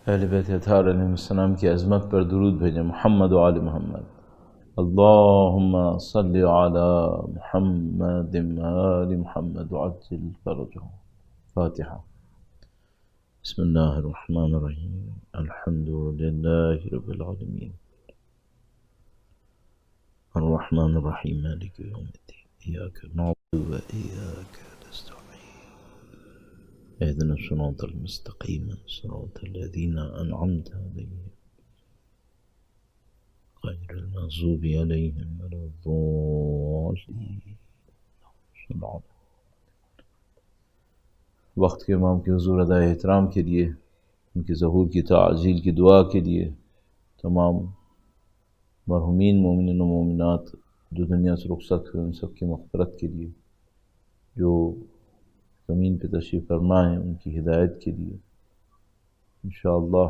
اہل بیت اطہار علیہ السلام کی عظمت پر درود بھیجیں. محمد و آل محمد. اللہم صلی علی محمد و آل محمد وعجل فرجهم. فاتحہ. بسم اللہ الرحمن الرحیم. الحمد للہ رب العالمین الرحمن الرحیم مالک یوم الدین ایاک نعبد و ایاک نستعین اهدنا الصراط المستقیم صراط الذین انعمت علیہم غیر المغضوب علیہم ولا الضالین. وقت کے امام کے حضور ادائے احترام کے لیے، ان کے ظہور کی تعجیل کی دعا کے لیے، تمام مرحومین مومنین و مومنات جو دنیا سے رخصت ہوئے ان سب کی مغفرت کے لیے، جو زمین پہ تشریف فرما ہیں ان کی ہدایت کے لیے، انشاءاللہ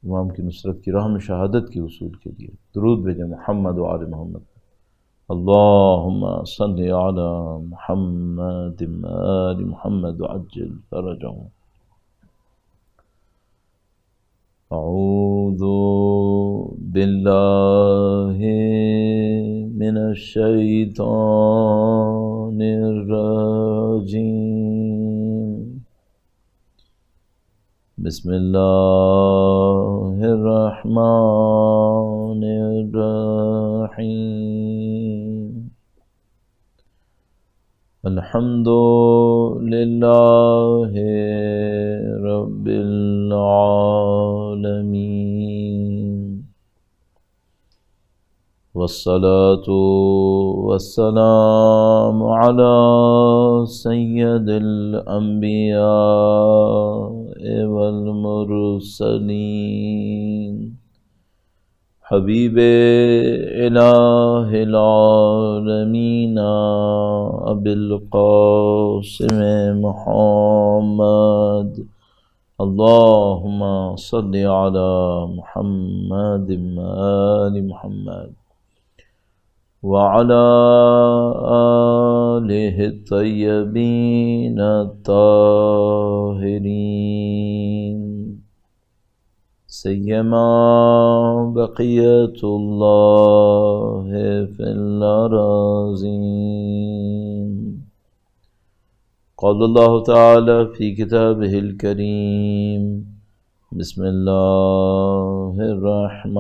امام کی نصرت کی راہ میں شہادت کے حصول کے لیے درود بھیجیں. محمد و آل محمد. اللہم صلی علی محمد و آل محمد وعجل فرجهم. اعوذ باللہ من الشیطان الرجیم. بسم اللہ الرحمن الرحیم. الحمد للہ رب العالمین والصلاة والسلام علی سید الانبیاء والمرسلین حبیب الہ العالمین ابی القاسم محمد. اللہم صلی علی محمد وآل محمد وعلی آلہ الطیبین الطاہرین سیما بقیت اللہ فی الارضین. قال اللہ تعالی فی کتابہ الکریم. بسم اللہ الرحمن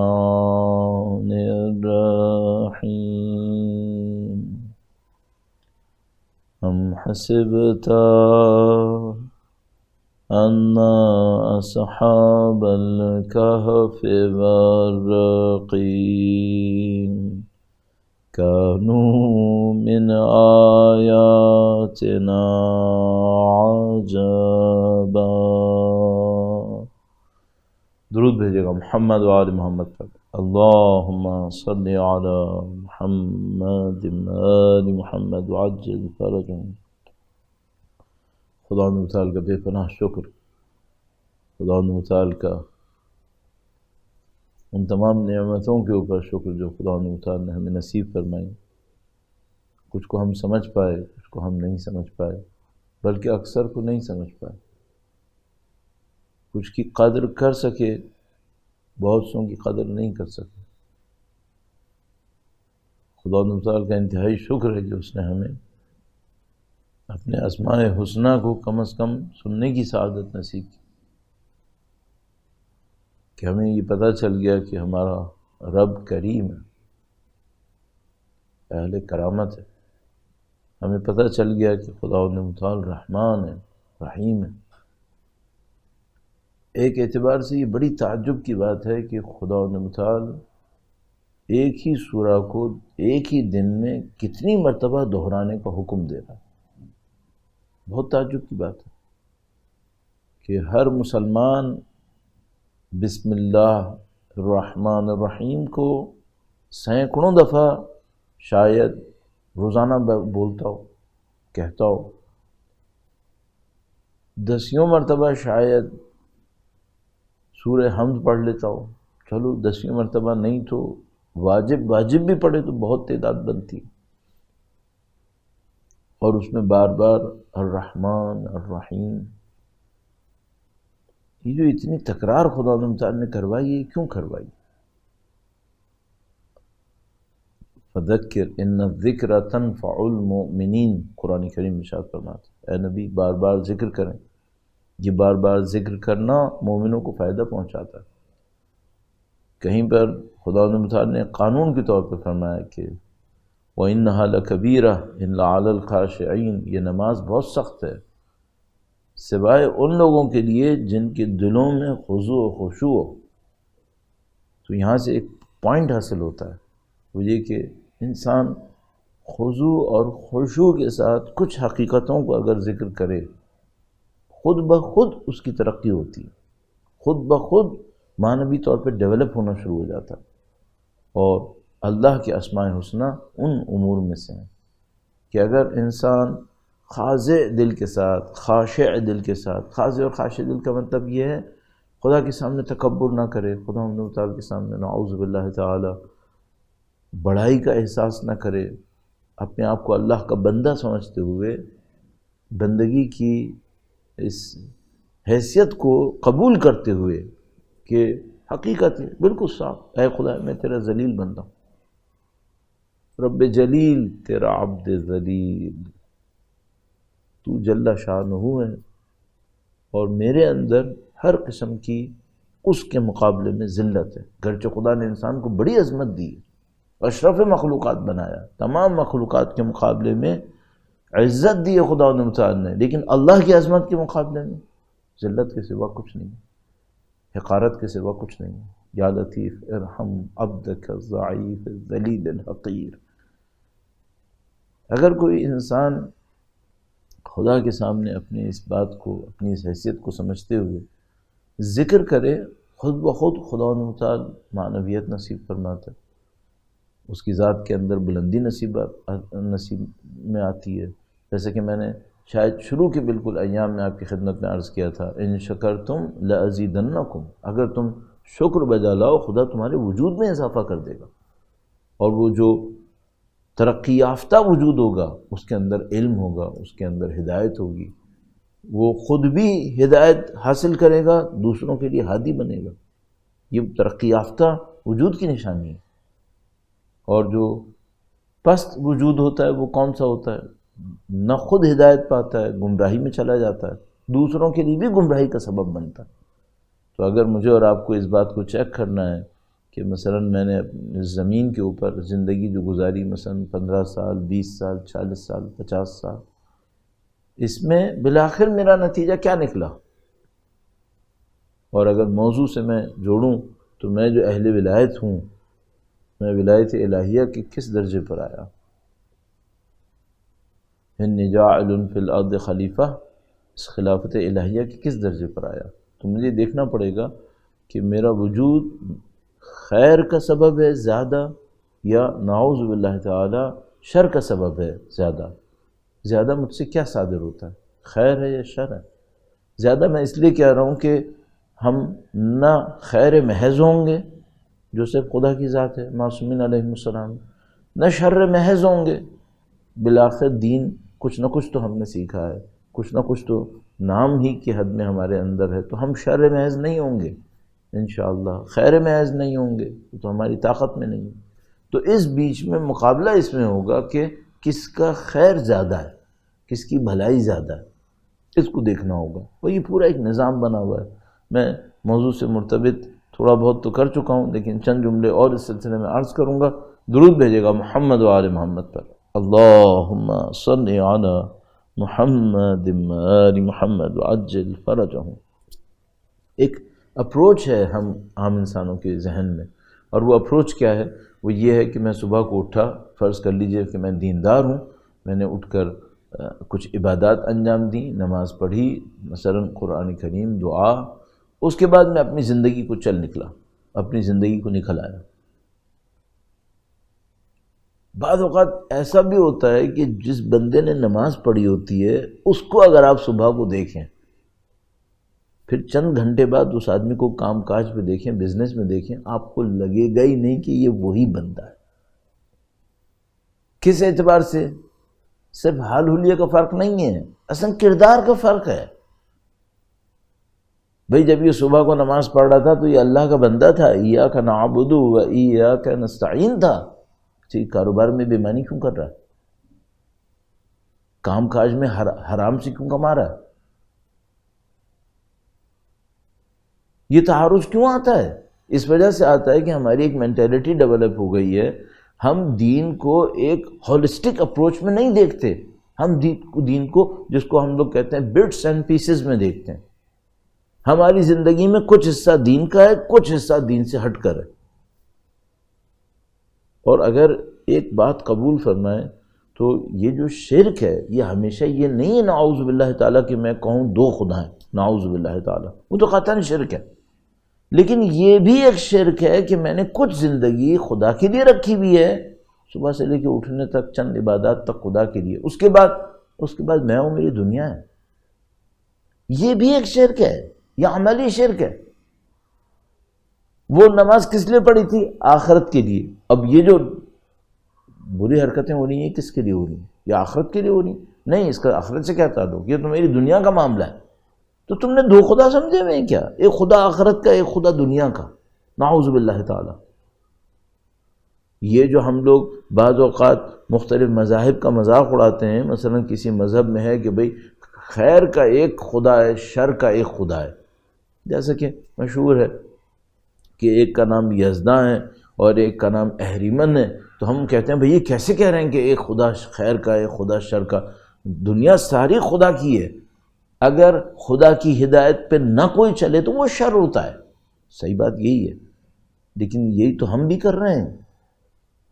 الرحیم. ام حسبت ان اصحاب الکہف والرقیم كانوا من آياتنا عجبا. درود بھیجے گا محمد و آل محمد پر. اللہم صلی علی محمد و آل محمد وعجل فرجهم. خدا متعال کا بے پناہ شکر، خدا متعال کا ان تمام نعمتوں کے اوپر شکر جو خدا متعال نے ہمیں نصیب فرمائی. کچھ کو ہم سمجھ پائے، کچھ کو ہم نہیں سمجھ پائے، بلکہ اکثر کو نہیں سمجھ پائے. کچھ کی قدر کر سکے، بہت سوں کی قدر نہیں کر سکے. خدا متعال کا انتہائی شکر ہے کہ اس نے ہمیں اپنے اسماء حسنہ کو کم از کم سننے کی سعادت نصیب کی، کہ ہمیں یہ پتہ چل گیا کہ ہمارا رب کریم ہے، اہل کرامت ہے. ہمیں پتہ چل گیا کہ خدا متعال رحمان ہے، رحیم ہے. ایک اعتبار سے یہ بڑی تعجب کی بات ہے کہ خدا متعال ایک ہی سورہ کو ایک ہی دن میں کتنی مرتبہ دہرانے کا حکم دے رہا ہے. بہت تعجب کی بات ہے کہ ہر مسلمان بسم اللہ الرحمن الرحیم کو سینکڑوں دفعہ شاید روزانہ بولتا ہو، کہتا ہو. دسیوں مرتبہ شاید سورہ حمد پڑھ لیتا ہو. چلو 10ویں مرتبہ نہیں تو واجب بھی پڑھے تو بہت تعداد بنتی، اور اس میں بار بار الرحمن الرحیم یہ جو اتنی تکرار خدا متعال نے کروائی ہے، کیوں کروائی؟ فذکر ان الذکر تنفع المؤمنین، قرآن کریم ارشاد فرماتا ہے اے نبی بار بار ذکر کریں، یہ بار بار ذکر کرنا مومنوں کو فائدہ پہنچاتا ہے۔ کہیں پر خدا متعال نے قانون کے طور پر فرمایا کہ وَإِنَّهَا لَكَبِيرَةٌ إِلَّا عَلَى الْخَاشِعِينَ، یہ نماز بہت سخت ہے سوائے ان لوگوں کے لیے جن کے دلوں میں خضوع و خشوع ہو۔ تو یہاں سے ایک پوائنٹ حاصل ہوتا ہے، وہ یہ کہ انسان خضوع اور خشوع کے ساتھ کچھ حقیقتوں کو اگر ذکر کرے، خود بخود اس کی ترقی ہوتی ہے، خود بخود معنوی طور پہ ڈیولپ ہونا شروع ہو جاتا ہے۔ اور اللہ کے اسماء الحسنی ان امور میں سے ہیں کہ اگر انسان خاضع دل کے ساتھ، خاشع دل کے ساتھ، خاضع اور خاشع دل کا مطلب یہ ہے خدا کے سامنے تکبر نہ کرے، خدا متعال کے سامنے نعوذ باللہ تعالی بڑائی کا احساس نہ کرے، اپنے آپ کو اللہ کا بندہ سمجھتے ہوئے بندگی کی اس حیثیت کو قبول کرتے ہوئے کہ حقیقت ہے بالکل صاف، اے خدا میں تیرا ذلیل بندہ ہوں، رب جلیل تیرا عبد ذلیل، تو جل شانہ ہے، اور میرے اندر ہر قسم کی اس کے مقابلے میں ذلت ہے۔ گرچہ خدا نے انسان کو بڑی عظمت دی، اشرف مخلوقات بنایا، تمام مخلوقات کے مقابلے میں عزت دی ہے خدا متعال نے، لیکن اللہ کی عظمت کے مقابلے میں ذلت کے سوا کچھ نہیں، حقارت کے سوا کچھ نہیں۔ یا لطیف ارحم عبدک الضعیف الذلیل الحقیر۔ اگر کوئی انسان خدا کے سامنے اپنی اس بات کو، اپنی اس حیثیت کو سمجھتے ہوئے ذکر کرے، خود بخود خدا متعال معنویت نصیب فرماتا ہے، اس کی ذات کے اندر بلندی نصیب میں آتی ہے۔ جیسے کہ میں نے شاید شروع کے بالکل ایام میں آپ کی خدمت میں عرض کیا تھا، ان شکرتم لازیدنکم، اگر تم شکر بجا لاؤ خدا تمہارے وجود میں اضافہ کر دے گا، اور وہ جو ترقی یافتہ وجود ہوگا اس کے اندر علم ہوگا، اس کے اندر ہدایت ہوگی، وہ خود بھی ہدایت حاصل کرے گا، دوسروں کے لیے ہادی بنے گا۔ یہ ترقی یافتہ وجود کی نشانی ہے۔ اور جو پست وجود ہوتا ہے وہ کون سا ہوتا ہے؟ نہ خود ہدایت پاتا ہے، گمراہی میں چلا جاتا ہے، دوسروں کے لیے بھی گمراہی کا سبب بنتا ہے۔ تو اگر مجھے اور آپ کو اس بات کو چیک کرنا ہے کہ مثلا میں نے اس زمین کے اوپر زندگی جو گزاری، مثلا 15 سال، 20 سال، 40 سال، 50 سال، اس میں بالآخر میرا نتیجہ کیا نکلا، اور اگر موضوع سے میں جوڑوں تو میں جو اہل ولایت ہوں، میں ولایت الہیہ کے کس درجے پر آیا، انی جاعل فی الارض خلیفہ، اس خلافت الہیہ کے کس درجے پر آیا۔ تو مجھے دیکھنا پڑے گا کہ میرا وجود خیر کا سبب ہے زیادہ، یا نعوذ باللہ تعالی شر کا سبب ہے زیادہ۔ زیادہ مجھ سے کیا صادر ہوتا ہے، خیر ہے یا شر ہے؟ زیادہ میں اس لیے کہہ رہا ہوں کہ ہم نہ خیر محض ہوں گے جو صرف خدا کی ذات ہے، معصومین علیہ السلام، نہ شر محض ہوں گے، بالآخر دین کچھ نہ کچھ تو ہم نے سیکھا ہے، کچھ نہ کچھ تو نام ہی کی حد میں ہمارے اندر ہے، تو ہم شر محض نہیں ہوں گے انشاءاللہ، خیر محض نہیں ہوں گے، تو ہماری طاقت میں نہیں ہے۔ تو اس بیچ میں مقابلہ اس میں ہوگا کہ کس کا خیر زیادہ ہے، کس کی بھلائی زیادہ ہے، اس کو دیکھنا ہوگا۔ وہ یہ پورا ایک نظام بنا ہوا ہے۔ میں موضوع سے مرتبط تھوڑا بہت تو کر چکا ہوں، لیکن چند جملے اور اس سلسلے میں عرض کروں گا۔ درود بھیجے گا محمد و آل محمد پر، اللہم صلی علی محمد آل محمد وعجل فرجہم۔ ایک اپروچ ہے ہم عام انسانوں کے ذہن میں، اور وہ اپروچ کیا ہے؟ وہ یہ ہے کہ میں صبح کو اٹھا، فرض کر لیجئے کہ میں دیندار ہوں، میں نے اٹھ کر کچھ عبادات انجام دیں، نماز پڑھی، مثلا قرآن کریم، دعا، اس کے بعد میں اپنی زندگی کو چل نکلا، اپنی زندگی کو نکل آیا۔ بعض اوقات ایسا بھی ہوتا ہے کہ جس بندے نے نماز پڑھی ہوتی ہے اس کو اگر آپ صبح کو دیکھیں، پھر چند گھنٹے بعد اس آدمی کو کام کاج پہ دیکھیں، بزنس میں دیکھیں، آپ کو لگے گا ہی نہیں کہ یہ وہی بندہ ہے۔ کس اعتبار سے؟ صرف حال حلیے کا فرق نہیں ہے، اصلا کردار کا فرق ہے۔ بھئی جب یہ صبح کو نماز پڑھ رہا تھا تو یہ اللہ کا بندہ تھا، ایاک نعبد و ایاک نستعین تھا، کاروبار میں بے ایمانی کیوں کر رہا ہے؟ کام کاج میں حرام سے کیوں کما رہا ہے؟ یہ تعارض کیوں آتا ہے؟ اس وجہ سے آتا ہے کہ ہماری ایک مینٹیلٹی ڈیولپ ہو گئی ہے، ہم دین کو ایک ہولسٹک اپروچ میں نہیں دیکھتے، ہم دین کو جس کو ہم لوگ کہتے ہیں بٹس اینڈ پیسز میں دیکھتے ہیں۔ ہماری زندگی میں کچھ حصہ دین کا ہے، کچھ حصہ دین سے ہٹ کر ہے۔ اور اگر ایک بات قبول فرمائیں تو یہ جو شرک ہے یہ ہمیشہ یہ نہیں ہے نعوذ باللہ تعالیٰ کہ میں کہوں دو خدا ہیں، نعوذ باللہ تعالیٰ، وہ تو قطعاً شرک ہے، لیکن یہ بھی ایک شرک ہے کہ میں نے کچھ زندگی خدا کے لیے رکھی ہوئی ہے، صبح سے لے کے اٹھنے تک چند عبادات تک خدا کے لیے، اس کے بعد میں ہوں، میری دنیا ہے۔ یہ بھی ایک شرک ہے، یہ عملی شرک ہے۔ وہ نماز کس لیے پڑھی تھی؟ آخرت کے لیے۔ اب یہ جو بری حرکتیں ہو رہی ہیں کس کے لیے ہو رہی ہیں؟ یہ آخرت کے لیے ہو رہی ہیں؟ نہیں، اس کا آخرت سے کیا تعلق؟ یہ تو میری دنیا کا معاملہ ہے۔ تو تم نے دو خدا سمجھے ہوئے ہیں کیا؟ ایک خدا آخرت کا، ایک خدا دنیا کا، نعوذ باللہ تعالی۔ یہ جو ہم لوگ بعض اوقات مختلف مذاہب کا مذاق اڑاتے ہیں، مثلا کسی مذہب میں ہے کہ بھئی خیر کا ایک خدا ہے، شر کا ایک خدا ہے، جیسا کہ مشہور ہے کہ ایک کا نام یزداں ہے اور ایک کا نام اہریمن ہے، تو ہم کہتے ہیں بھئی یہ کیسے کہہ رہے ہیں کہ ایک خدا خیر کا ایک خدا شر کا؟ دنیا ساری خدا کی ہے، اگر خدا کی ہدایت پہ نہ کوئی چلے تو وہ شر ہوتا ہے، صحیح بات یہی ہے، لیکن یہی تو ہم بھی کر رہے ہیں،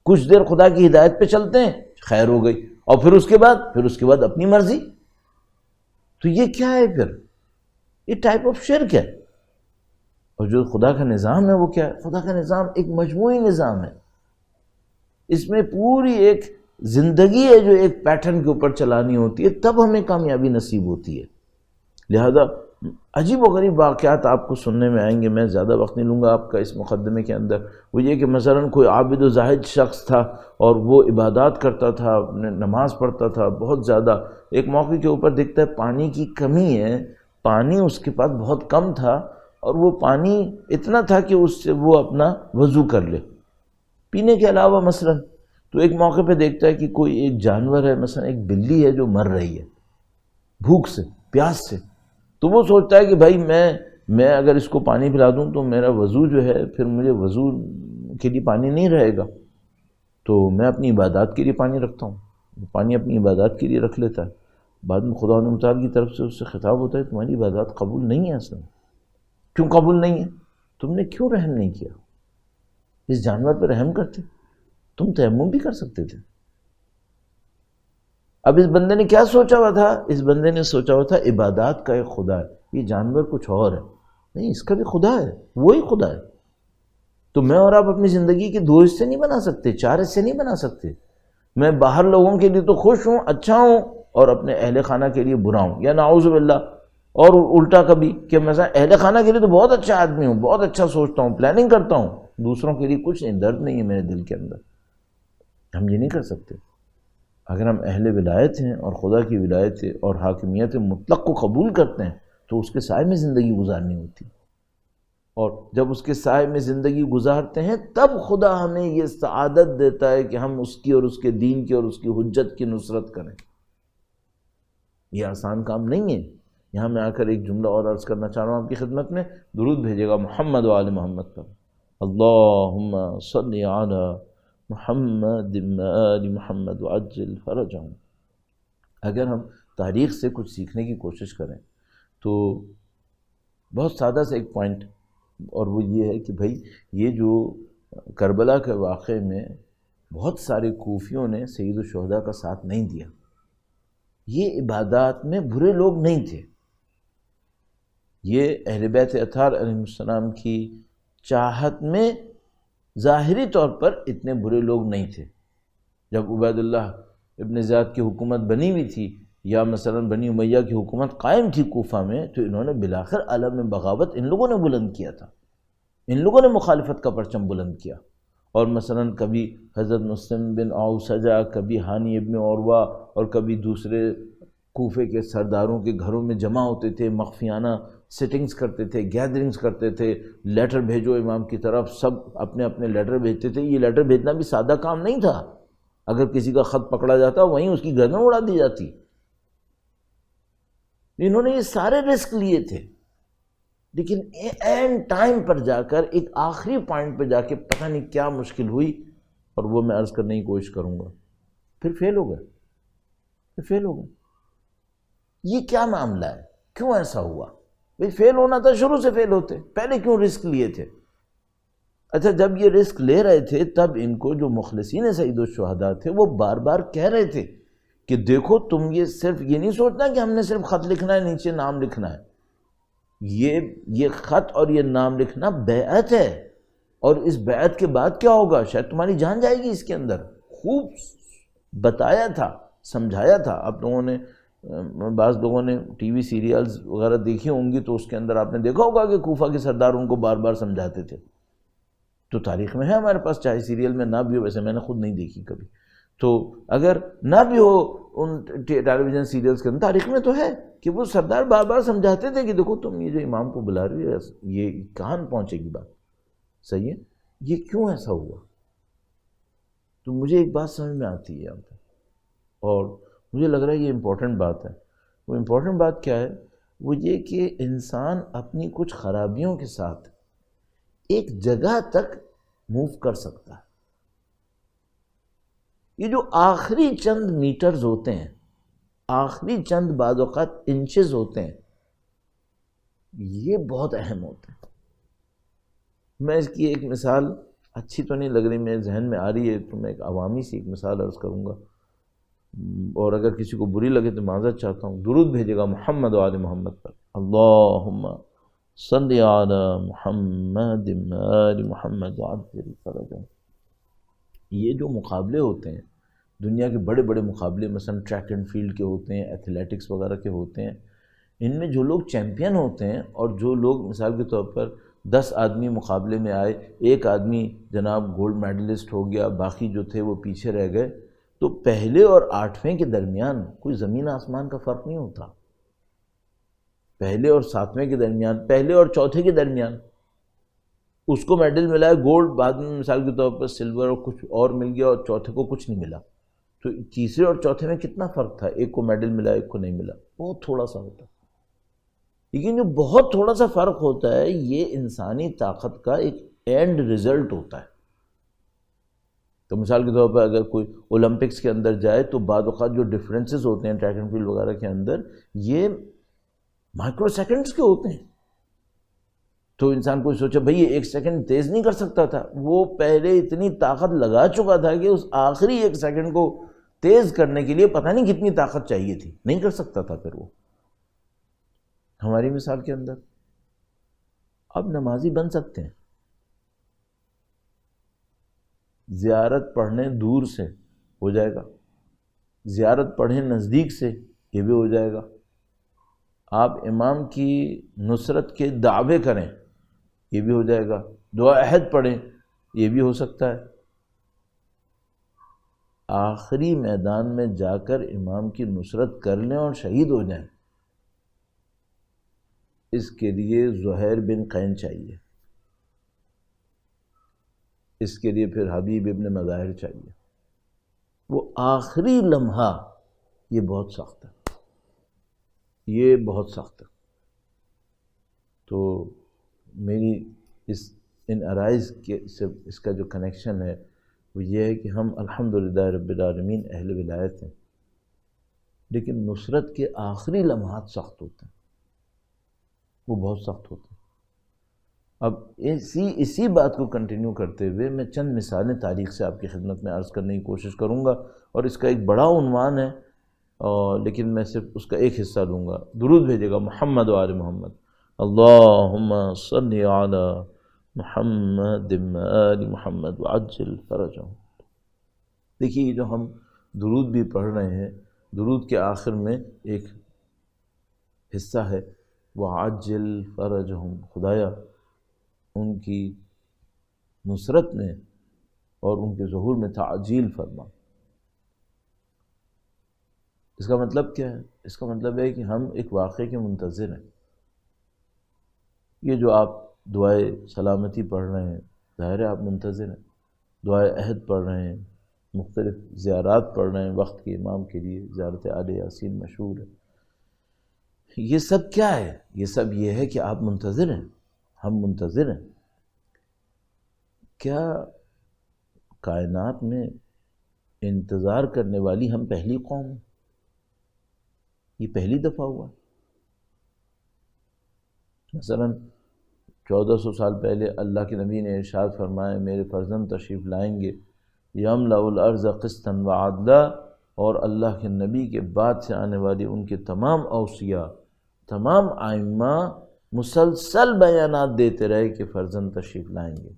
کچھ دیر خدا کی ہدایت پہ چلتے ہیں، خیر ہو گئی، اور پھر اس کے بعد اپنی مرضی۔ تو یہ کیا ہے پھر؟ یہ ٹائپ آف شرک ہے۔ اور جو خدا کا نظام ہے وہ کیا ہے؟ خدا کا نظام ایک مجموعی نظام ہے، اس میں پوری ایک زندگی ہے جو ایک پیٹرن کے اوپر چلانی ہوتی ہے، تب ہمیں کامیابی نصیب ہوتی ہے۔ لہذا عجیب و غریب واقعات آپ کو سننے میں آئیں گے، میں زیادہ وقت نہیں لوں گا آپ کا اس مقدمے کے اندر۔ وہ یہ کہ مثلا کوئی عابد و زاہد شخص تھا اور وہ عبادات کرتا تھا، نماز پڑھتا تھا بہت زیادہ، ایک موقع کے اوپر دیکھتا ہے پانی کی کمی ہے، پانی اس کے پاس بہت کم تھا، اور وہ پانی اتنا تھا کہ اس سے وہ اپنا وضو کر لے پینے کے علاوہ مثلا۔ تو ایک موقع پہ دیکھتا ہے کہ کوئی ایک جانور ہے، مثلا ایک بلی ہے جو مر رہی ہے بھوک سے، پیاس سے، تو وہ سوچتا ہے کہ بھائی میں اگر اس کو پانی پلا دوں تو میرا وضو جو ہے پھر مجھے وضو کے لیے پانی نہیں رہے گا، تو میں اپنی عبادات کے لیے پانی رکھتا ہوں، پانی اپنی عبادات کے لیے رکھ لیتا ہے۔ بعد میں خدا متعال کی طرف سے اس سے خطاب ہوتا ہے تمہاری عبادات قبول نہیں ہے۔ اصلا کیوں قبول نہیں ہے؟ تم نے کیوں رحم نہیں کیا؟ اس جانور پہ رحم کرتے، تم تیمم بھی کر سکتے تھے۔ اب اس بندے نے کیا سوچا ہوا تھا؟ اس بندے نے سوچا ہوا تھا عبادات کا ایک خدا ہے، یہ جانور کچھ اور ہے، نہیں اس کا بھی خدا ہے، وہی خدا ہے۔ تو میں اور آپ اپنی زندگی کے دو حصے نہیں بنا سکتے، چار حصے نہیں بنا سکتے۔ میں باہر لوگوں کے لیے تو خوش ہوں، اچھا ہوں، اور اپنے اہل خانہ کے لیے برا ہوں، یا نعوذ باللہ۔ اور الٹا کبھی کہ مثلا اہل خانہ کے لیے تو بہت اچھا آدمی ہوں، بہت اچھا سوچتا ہوں، پلاننگ کرتا ہوں، دوسروں کے لیے کچھ نہیں، درد نہیں ہے میرے دل کے اندر۔ ہم یہ نہیں کر سکتے۔ اگر ہم اہل ولایت ہیں اور خدا کی ولایت اور حاکمیت مطلق کو قبول کرتے ہیں تو اس کے سائے میں زندگی گزارنی ہوتی، اور جب اس کے سائے میں زندگی گزارتے ہیں تب خدا ہمیں یہ سعادت دیتا ہے کہ ہم اس کی اور اس کے دین کی اور اس کی حجت کی نصرت کریں۔ یہ آسان کام نہیں ہے۔ یہاں میں آ کر ایک جملہ اور عرض کرنا چاہ رہا ہوں آپ کی خدمت میں، درود بھیجے گا محمد و آل محمد پر، اللہم صلی علی محمد آل محمد وعجل فرجہم۔ اگر ہم تاریخ سے کچھ سیکھنے کی کوشش کریں تو بہت سادہ سے ایک پوائنٹ، اور وہ یہ ہے کہ بھائی یہ جو کربلا کے واقعے میں بہت سارے کوفیوں نے سید الشہداء کا ساتھ نہیں دیا، یہ عبادات میں برے لوگ نہیں تھے، یہ اہل بیت اطہار علیہ السلام کی چاہت میں ظاہری طور پر اتنے برے لوگ نہیں تھے۔ جب عبید اللہ ابن زیاد کی حکومت بنی ہوئی تھی، یا مثلا بنی امیہ کی حکومت قائم تھی کوفہ میں، تو انہوں نے بالآخر عالم بغاوت ان لوگوں نے بلند کیا تھا، ان لوگوں نے مخالفت کا پرچم بلند کیا۔ اور مثلا کبھی حضرت مسلم بن اوسجہ، کبھی ہانی ابن عروہ، اور کبھی دوسرے کوفے کے سرداروں کے گھروں میں جمع ہوتے تھے، مخفیانہ سٹنگز کرتے تھے، گیدرنگز کرتے تھے، لیٹر بھیجو امام کی طرف، سب اپنے اپنے لیٹر بھیجتے تھے۔ یہ لیٹر بھیجنا بھی سادہ کام نہیں تھا، اگر کسی کا خط پکڑا جاتا وہیں اس کی گردن اڑا دی جاتی۔ انہوں نے یہ سارے رسک لیے تھے، لیکن اینڈ ٹائم پر جا کر ایک آخری پوائنٹ پہ جا کے پتہ نہیں کیا مشکل ہوئی، اور وہ میں عرض کرنے کی کوشش کروں گا، پھر فیل ہو گئے۔ یہ کیا معاملہ ہے؟ کیوں ایسا ہوا؟ بھئی فیل ہونا تھا، شروع سے فیل ہوتے، پہلے کیوں رسک لیے تھے؟ اچھا، جب یہ رسک لے رہے تھے تب ان کو جو مخلصین سید الشہداء تھے وہ بار بار کہہ رہے تھے کہ دیکھو تم یہ صرف یہ نہیں سوچنا کہ ہم نے صرف خط لکھنا ہے، نیچے نام لکھنا ہے، یہ خط اور یہ نام لکھنا بیعت ہے، اور اس بیعت کے بعد کیا ہوگا؟ شاید تمہاری جان جائے گی اس کے اندر۔ خوب بتایا تھا، سمجھایا تھا۔ آپ لوگوں نے، بعض لوگوں نے ٹی وی سیریلز وغیرہ دیکھی ہوں گی، تو اس کے اندر آپ نے دیکھا ہوگا کہ کوفہ کے سردار ان کو بار بار سمجھاتے تھے۔ تو تاریخ میں ہے ہمارے پاس، چاہے سیریل میں نہ بھی ہو، ویسے میں نے خود نہیں دیکھی کبھی، تو اگر نہ بھی ہو ان ٹیلی ویژن سیریلز کے اندر، تاریخ میں تو ہے کہ وہ سردار بار بار سمجھاتے تھے کہ دیکھو تم یہ جو امام کو بلا رہی ہے یہ کہاں پہنچے گی بات، صحیح ہے، یہ کیوں ایسا ہوا؟ تو مجھے ایک بات سمجھ میں آتی ہے یہاں پہ، اور مجھے لگ رہا ہے یہ امپورٹنٹ بات ہے۔ وہ امپورٹنٹ بات کیا ہے؟ وہ یہ کہ انسان اپنی کچھ خرابیوں کے ساتھ ایک جگہ تک موو کر سکتا ہے۔ یہ جو آخری چند میٹرز ہوتے ہیں، آخری چند بعض اوقات انچز ہوتے ہیں، یہ بہت اہم ہوتے ہیں۔ میں اس کی ایک مثال اچھی تو نہیں لگ رہی، میرے ذہن میں آ رہی ہے، تو میں ایک عوامی سی ایک مثال عرض کروں گا، اور اگر کسی کو بری لگے تو معذرت چاہتا ہوں۔ درود بھیجے گا محمد و آل محمد پر، اللہم صلی علی محمد آل محمد وعجل فرجہ۔ یہ جو مقابلے ہوتے ہیں، دنیا کے بڑے بڑے مقابلے، مثلا ٹریک اینڈ فیلڈ کے ہوتے ہیں، ایتھلیٹکس وغیرہ کے ہوتے ہیں، ان میں جو لوگ چیمپئن ہوتے ہیں، اور جو لوگ مثال کے طور پر 10 آدمی مقابلے میں آئے، ایک آدمی جناب گولڈ میڈلسٹ ہو گیا، باقی جو تھے وہ پیچھے رہ گئے، تو پہلے اور 8ویں کے درمیان کوئی زمین آسمان کا فرق نہیں ہوتا۔ پہلے اور 7ویں کے درمیان، پہلے اور چوتھے کے درمیان، اس کو میڈل ملا ہے گولڈ، بعد میں مثال کے طور پر سلور اور کچھ اور مل گیا، اور چوتھے کو کچھ نہیں ملا، تو تیسرے اور چوتھے میں کتنا فرق تھا؟ ایک کو میڈل ملا، ایک کو نہیں ملا، بہت تھوڑا سا ہوتا۔ لیکن جو بہت تھوڑا سا فرق ہوتا ہے، یہ انسانی طاقت کا ایک اینڈ ریزلٹ ہوتا ہے۔ تو مثال کے طور پر اگر کوئی اولمپکس کے اندر جائے تو بعض اوقات جو ڈفرینسز ہوتے ہیں ٹریک اینڈ فیلڈ وغیرہ کے اندر، یہ مائکرو سیکنڈز کے ہوتے ہیں۔ تو انسان کوئی سوچا بھئی یہ 1 سیکنڈ تیز نہیں کر سکتا تھا، وہ پہلے اتنی طاقت لگا چکا تھا کہ اس آخری 1 سیکنڈ کو تیز کرنے کے لیے پتہ نہیں کتنی طاقت چاہیے تھی، نہیں کر سکتا تھا پھر وہ۔ ہماری مثال کے اندر اب نمازی بن سکتے ہیں، زیارت پڑھنے دور سے ہو جائے گا، زیارت پڑھیں نزدیک سے یہ بھی ہو جائے گا، آپ امام کی نصرت کے دعوے کریں یہ بھی ہو جائے گا، دعا عہد پڑھیں یہ بھی ہو سکتا ہے۔ آخری میدان میں جا کر امام کی نصرت کر لیں اور شہید ہو جائیں، اس کے لیے زہیر بن قین چاہیے، اس کے لیے پھر حبیب ابن مظاہر چاہیے۔ وہ آخری لمحہ یہ بہت سخت ہے، یہ بہت سخت ہے۔ تو میری ان عرائض کے سے اس کا جو کنیکشن ہے وہ یہ ہے کہ ہم الحمدللہ رب العالمین اہل ولایت ہیں، لیکن نصرت کے آخری لمحات سخت ہوتے ہیں، وہ بہت سخت ہوتے ہیں۔ اب اسی بات کو کنٹینیو کرتے ہوئے میں چند مثالیں تاریخ سے آپ کی خدمت میں عرض کرنے کی کوشش کروں گا، اور اس کا ایک بڑا عنوان ہے، لیکن میں صرف اس کا ایک حصہ دوں گا۔ درود بھیجے گا محمد و آل محمد، اللہم صلی علی محمد آل محمد وعجل فرجہم۔ دیکھیے یہ جو ہم درود بھی پڑھ رہے ہیں، درود کے آخر میں ایک حصہ ہے وعجل فرجہم، خدایا ان کی نصرت میں اور ان کے ظہور میں تعجیل فرما۔ اس کا مطلب کیا ہے؟ اس کا مطلب ہے کہ ہم ایک واقعے کے منتظر ہیں، یہ جو آپ دعائے سلامتی پڑھ رہے ہیں، ظاہر ہے آپ منتظر ہیں، دعائے عہد پڑھ رہے ہیں، مختلف زیارات پڑھ رہے ہیں وقت کے امام کے لیے، زیارت آل یاسین مشہور ہے. یہ سب کیا ہے؟ یہ سب یہ ہے کہ آپ منتظر ہیں، ہم منتظر ہیں. کیا کائنات میں انتظار کرنے والی ہم پہلی قوم ہیں؟ یہ پہلی دفعہ ہوا. مثلا 1400 سال پہلے اللہ کے نبی نے ارشاد فرمایا میرے فرزند تشریف لائیں گے یملأ الارض قسطا وعدلا، اور اللہ کے نبی کے بعد سے آنے والی ان کے تمام اوصیاء، تمام ائمہ مسلسل بیانات دیتے رہے کہ فرزند تشریف لائیں گے،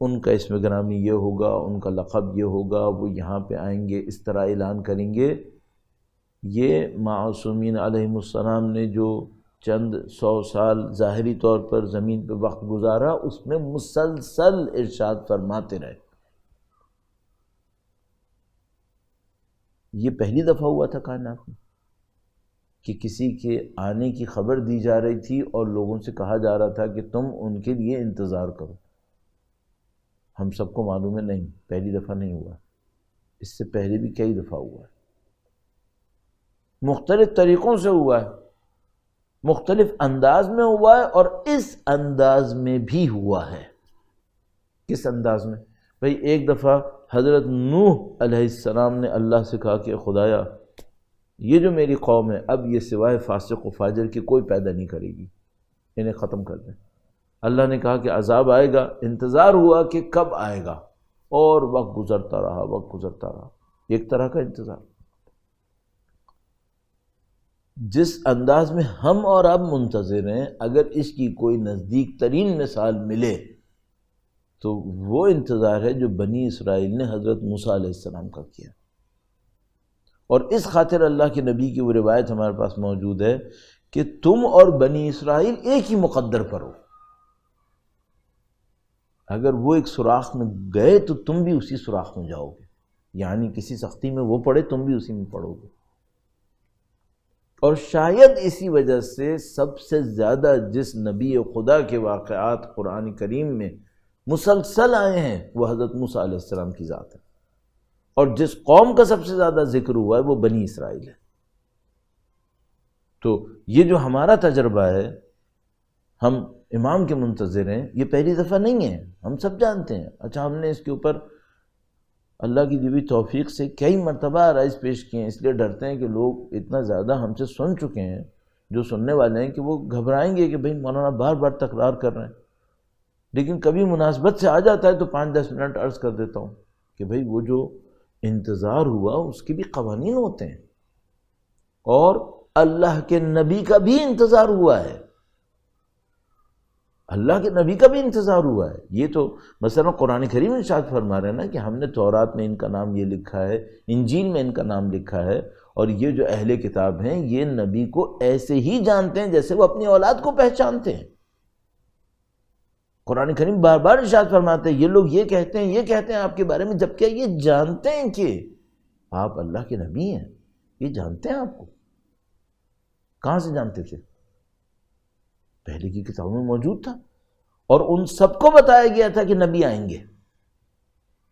ان کا اسم گرامی یہ ہوگا، ان کا لقب یہ ہوگا، وہ یہاں پہ آئیں گے، اس طرح اعلان کریں گے. یہ معصومین علیہم السلام نے جو چند 100 سال ظاہری طور پر زمین پہ وقت گزارا، اس میں مسلسل ارشاد فرماتے رہے. یہ پہلی دفعہ ہوا تھا کائنات میں کہ کسی کے آنے کی خبر دی جا رہی تھی اور لوگوں سے کہا جا رہا تھا کہ تم ان کے لیے انتظار کرو. ہم سب کو معلوم ہے نہیں، پہلی دفعہ نہیں ہوا، اس سے پہلے بھی کئی دفعہ ہوا ہے، مختلف طریقوں سے ہوا ہے، مختلف انداز میں ہوا ہے، اور اس انداز میں بھی ہوا ہے. کس انداز میں؟ بھئی ایک دفعہ حضرت نوح علیہ السلام نے اللہ سے کہا کہ خدایا یہ جو میری قوم ہے اب یہ سوائے فاسق و فاجر کی کوئی پیدا نہیں کرے گی، انہیں ختم کر دیں. اللہ نے کہا کہ عذاب آئے گا. انتظار ہوا کہ کب آئے گا، اور وقت گزرتا رہا، وقت گزرتا رہا. ایک طرح کا انتظار. جس انداز میں ہم اور اب منتظر ہیں، اگر اس کی کوئی نزدیک ترین مثال ملے تو وہ انتظار ہے جو بنی اسرائیل نے حضرت موسیٰ علیہ السلام کا کیا. اور اس خاطر اللہ کے نبی کی وہ روایت ہمارے پاس موجود ہے کہ تم اور بنی اسرائیل ایک ہی مقدر پر ہو. اگر وہ ایک سوراخ میں گئے تو تم بھی اسی سوراخ میں جاؤ گے، یعنی کسی سختی میں وہ پڑے تم بھی اسی میں پڑو گے. اور شاید اسی وجہ سے سب سے زیادہ جس نبی خدا کے واقعات قرآن کریم میں مسلسل آئے ہیں وہ حضرت موسیٰ علیہ السلام کی ذات ہے، اور جس قوم کا سب سے زیادہ ذکر ہوا ہے وہ بنی اسرائیل ہے. تو یہ جو ہمارا تجربہ ہے، ہم امام کے منتظر ہیں، یہ پہلی دفعہ نہیں ہے، ہم سب جانتے ہیں. اچھا، ہم نے اس کے اوپر اللہ کی دی ہوئی توفیق سے کئی مرتبہ عرائض پیش کیے ہیں، اس لیے ڈرتے ہیں کہ لوگ اتنا زیادہ ہم سے سن چکے ہیں، جو سننے والے ہیں، کہ وہ گھبرائیں گے کہ بھئی مولانا بار بار تکرار کر رہے ہیں. لیکن کبھی مناسبت سے آ جاتا ہے تو 5-10 منٹ عرض کر دیتا ہوں کہ بھئی وہ جو انتظار ہوا اس کے بھی قوانین ہوتے ہیں، اور اللہ کے نبی کا بھی انتظار ہوا ہے، اللہ کے نبی کا بھی انتظار ہوا ہے. یہ تو مثلا قرآن کریم ارشاد فرما رہے ہیں نا کہ ہم نے تورات میں ان کا نام یہ لکھا ہے، انجیل میں ان کا نام لکھا ہے، اور یہ جو اہل کتاب ہیں یہ نبی کو ایسے ہی جانتے ہیں جیسے وہ اپنی اولاد کو پہچانتے ہیں. قرآن کریم بار بار ارشاد فرماتے ہیں یہ لوگ یہ کہتے ہیں، یہ کہتے ہیں آپ کے بارے میں، جبکہ یہ جانتے ہیں کہ آپ اللہ کے نبی ہیں، یہ جانتے ہیں آپ کو. کہاں سے جانتے تھے؟ پہلے کی کتابوں میں موجود تھا، اور ان سب کو بتایا گیا تھا کہ نبی آئیں گے.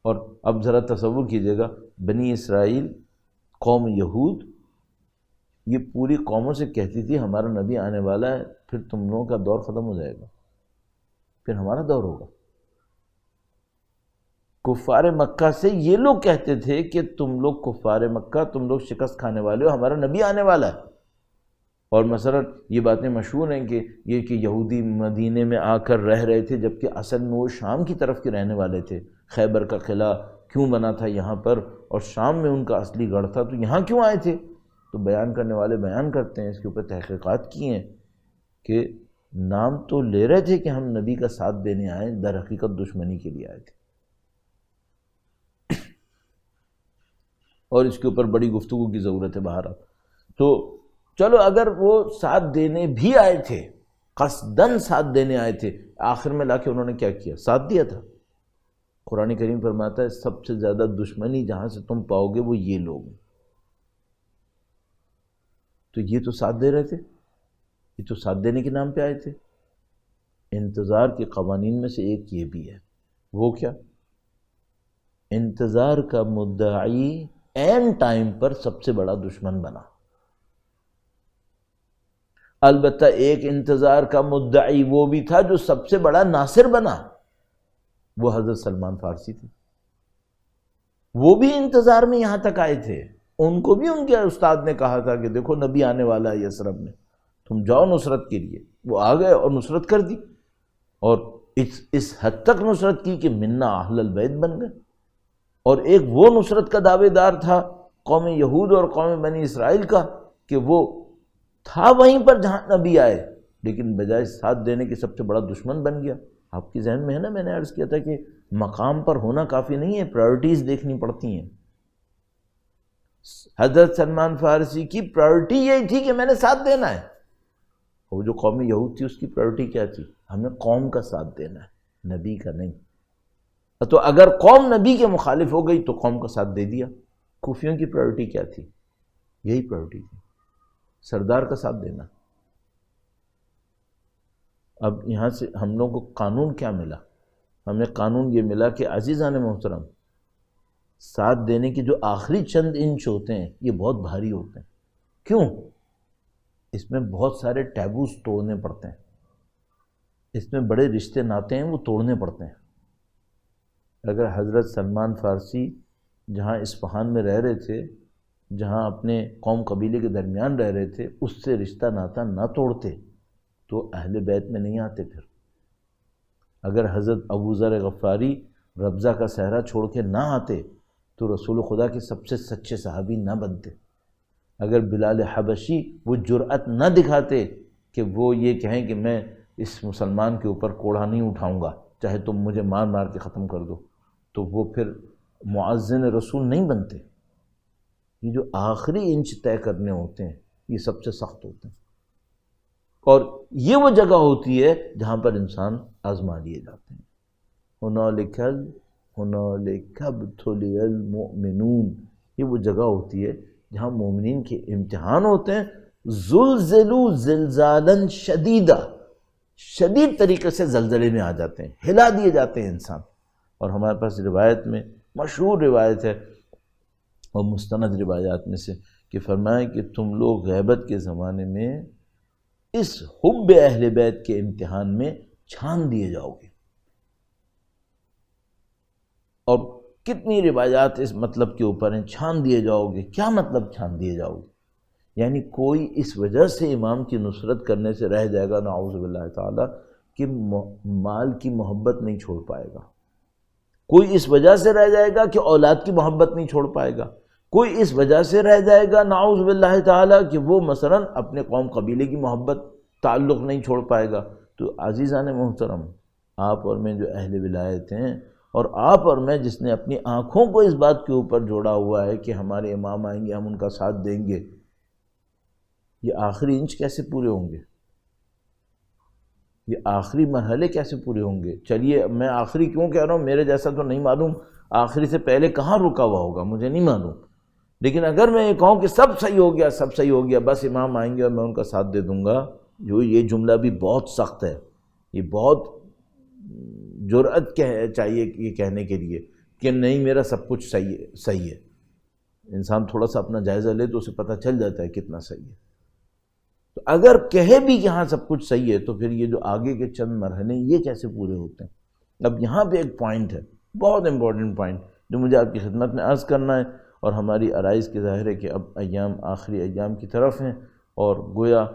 اور اب ذرا تصور کیجئے گا، بنی اسرائیل قوم یہود یہ پوری قوموں سے کہتی تھی ہمارا نبی آنے والا ہے، پھر تم لوگوں کا دور ختم ہو جائے گا، پھر ہمارا دور ہوگا. کفار مکہ سے یہ لوگ کہتے تھے کہ تم لوگ کفار مکہ، تم لوگ شکست کھانے والے ہو، ہمارا نبی آنے والا ہے. اور مثلا یہ باتیں مشہور ہیں کہ یہ کہ یہودی مدینے میں آ کر رہ رہے تھے جبکہ اصل میں وہ شام کی طرف کے رہنے والے تھے. خیبر کا قلعہ کیوں بنا تھا یہاں پر، اور شام میں ان کا اصلی گڑھ تھا، تو یہاں کیوں آئے تھے؟ تو بیان کرنے والے بیان کرتے ہیں، اس کے اوپر تحقیقات کی ہیں کہ نام تو لے رہے تھے کہ ہم نبی کا ساتھ دینے آئے، در حقیقت دشمنی کے لیے آئے تھے. اور اس کے اوپر بڑی گفتگو کی ضرورت ہے بہرحال. تو چلو اگر وہ ساتھ دینے بھی آئے تھے، قصدن ساتھ دینے آئے تھے، آخر میں لا کے انہوں نے کیا کیا؟ ساتھ دیا تھا. قرآن کریم فرماتا ہے سب سے زیادہ دشمنی جہاں سے تم پاؤ گے وہ یہ لوگ ہیں. تو یہ تو ساتھ دے رہے تھے، یہ تو ساتھ دینے کے نام پہ آئے تھے. انتظار کے قوانین میں سے ایک یہ بھی ہے. وہ کیا؟ انتظار کا مدعی عین ٹائم پر سب سے بڑا دشمن بنا. البتہ ایک انتظار کا مدعی وہ بھی تھا جو سب سے بڑا ناصر بنا، وہ حضرت سلمان فارسی تھے. وہ بھی انتظار میں یہاں تک آئے تھے. ان کو بھی ان کے استاد نے کہا تھا کہ دیکھو نبی آنے والا ہے یثرب میں، تم جاؤ نصرت کے لیے. وہ آ گئے اور نصرت کر دی، اور اس حد تک نصرت کی کہ منا اہل البیت بن گئے. اور ایک وہ نصرت کا دعوے دار تھا قوم یہود اور قوم بنی اسرائیل کا کہ وہ تھا وہیں پر جہاں نبی آئے، لیکن بجائے ساتھ دینے کے سب سے بڑا دشمن بن گیا. آپ کے ذہن میں ہے نا، میں نے عرض کیا تھا کہ مقام پر ہونا کافی نہیں ہے، پرائرٹیز دیکھنی پڑتی ہیں. حضرت سلمان فارسی کی پرائرٹی یہی تھی کہ میں نے ساتھ دینا ہے. وہ جو قوم یہود تھی اس کی پرائرٹی کیا تھی؟ ہمیں قوم کا ساتھ دینا ہے، نبی کا نہیں. تو اگر قوم نبی کے مخالف ہو گئی تو قوم کا ساتھ دے دیا. کوفیوں کی پرائرٹی کیا تھی؟ یہی پرائرٹی تھی، سردار کا ساتھ دینا. اب یہاں سے ہم لوگوں کو قانون کیا ملا؟ ہمیں قانون یہ ملا کہ عزیزان محترم، ساتھ دینے کے جو آخری چند انچ ہوتے ہیں یہ بہت بھاری ہوتے ہیں. کیوں؟ اس میں بہت سارے ٹیبوز توڑنے پڑتے ہیں، اس میں بڑے رشتے ناتے ہیں وہ توڑنے پڑتے ہیں. اگر حضرت سلمان فارسی جہاں اصفہان میں رہ رہے تھے، جہاں اپنے قوم قبیلے کے درمیان رہ رہے تھے، اس سے رشتہ ناتا نہ توڑتے تو اہل بیت میں نہیں آتے. پھر اگر حضرت ابو ذر غفاری ربضہ کا صحرا چھوڑ کے نہ آتے تو رسول خدا کے سب سے سچے صحابی نہ بنتے. اگر بلال حبشی وہ جرأت نہ دکھاتے کہ وہ یہ کہیں کہ میں اس مسلمان کے اوپر کوڑا نہیں اٹھاؤں گا چاہے تم مجھے مار مار کے ختم کر دو، تو وہ پھر معزن رسول نہیں بنتے. یہ جو آخری انچ طے کرنے ہوتے ہیں یہ سب سے سخت ہوتے ہیں، اور یہ وہ جگہ ہوتی ہے جہاں پر انسان آزما لیے جاتے ہیں. ہنالک ابتلی المؤمنون، یہ وہ جگہ ہوتی ہے جہاں مومنین کے امتحان ہوتے ہیں. زلزلوا زلزالا شدیدا، شدید طریقے سے زلزلے میں آ جاتے ہیں، ہلا دیے جاتے ہیں انسان. اور ہمارے پاس روایت میں مشہور روایت ہے اور مستند روایات میں سے کہ فرمائے کہ تم لوگ غیبت کے زمانے میں اس حب اہل بیت کے امتحان میں چھان دیے جاؤ گے. اور کتنی روایات اس مطلب کے اوپر ہیں، چھان دیے جاؤ گے. کیا مطلب چھان دیے جاؤ گے؟ یعنی کوئی اس وجہ سے امام کی نصرت کرنے سے رہ جائے گا نعوذ باللہ تعالی کہ مال کی محبت نہیں چھوڑ پائے گا. کوئی اس وجہ سے رہ جائے گا کہ اولاد کی محبت نہیں چھوڑ پائے گا. کوئی اس وجہ سے رہ جائے گا نعوذ باللہ تعالی کہ وہ مثلا اپنے قوم قبیلے کی محبت تعلق نہیں چھوڑ پائے گا. تو عزیزان محترم، آپ اور میں جو اہل ولایت ہیں، اور آپ اور میں جس نے اپنی آنکھوں کو اس بات کے اوپر جوڑا ہوا ہے کہ ہمارے امام آئیں گے ہم ان کا ساتھ دیں گے، یہ آخری انچ کیسے پورے ہوں گے؟ یہ آخری مرحلے کیسے پورے ہوں گے؟ چلیے میں آخری کیوں کہہ رہا ہوں، میرے جیسا تو نہیں معلوم آخری سے پہلے کہاں رکا ہوا ہوگا، مجھے نہیں معلوم. لیکن اگر میں یہ کہوں کہ سب صحیح ہو گیا، سب صحیح ہو گیا، بس امام آئیں گے اور میں ان کا ساتھ دے دوں گا، جو یہ جملہ بھی بہت سخت ہے. یہ بہت جرأت چاہیے یہ کہنے کے لیے کہ نہیں میرا سب کچھ صحیح ہے. انسان تھوڑا سا اپنا جائزہ لے تو اسے پتہ چل جاتا ہے کتنا صحیح ہے. تو اگر کہے بھی کہ ہاں سب کچھ صحیح ہے تو پھر یہ جو آگے کے چند مرحلے یہ کیسے پورے ہوتے ہیں؟ اب یہاں پہ ایک پوائنٹ ہے، بہت امپورٹنٹ پوائنٹ، جو مجھے آپ کی خدمت میں عرض کرنا ہے. اور ہماری آرائز کے ظاہر ہے کہ اب ایام آخری ایام کی طرف ہیں، اور گویا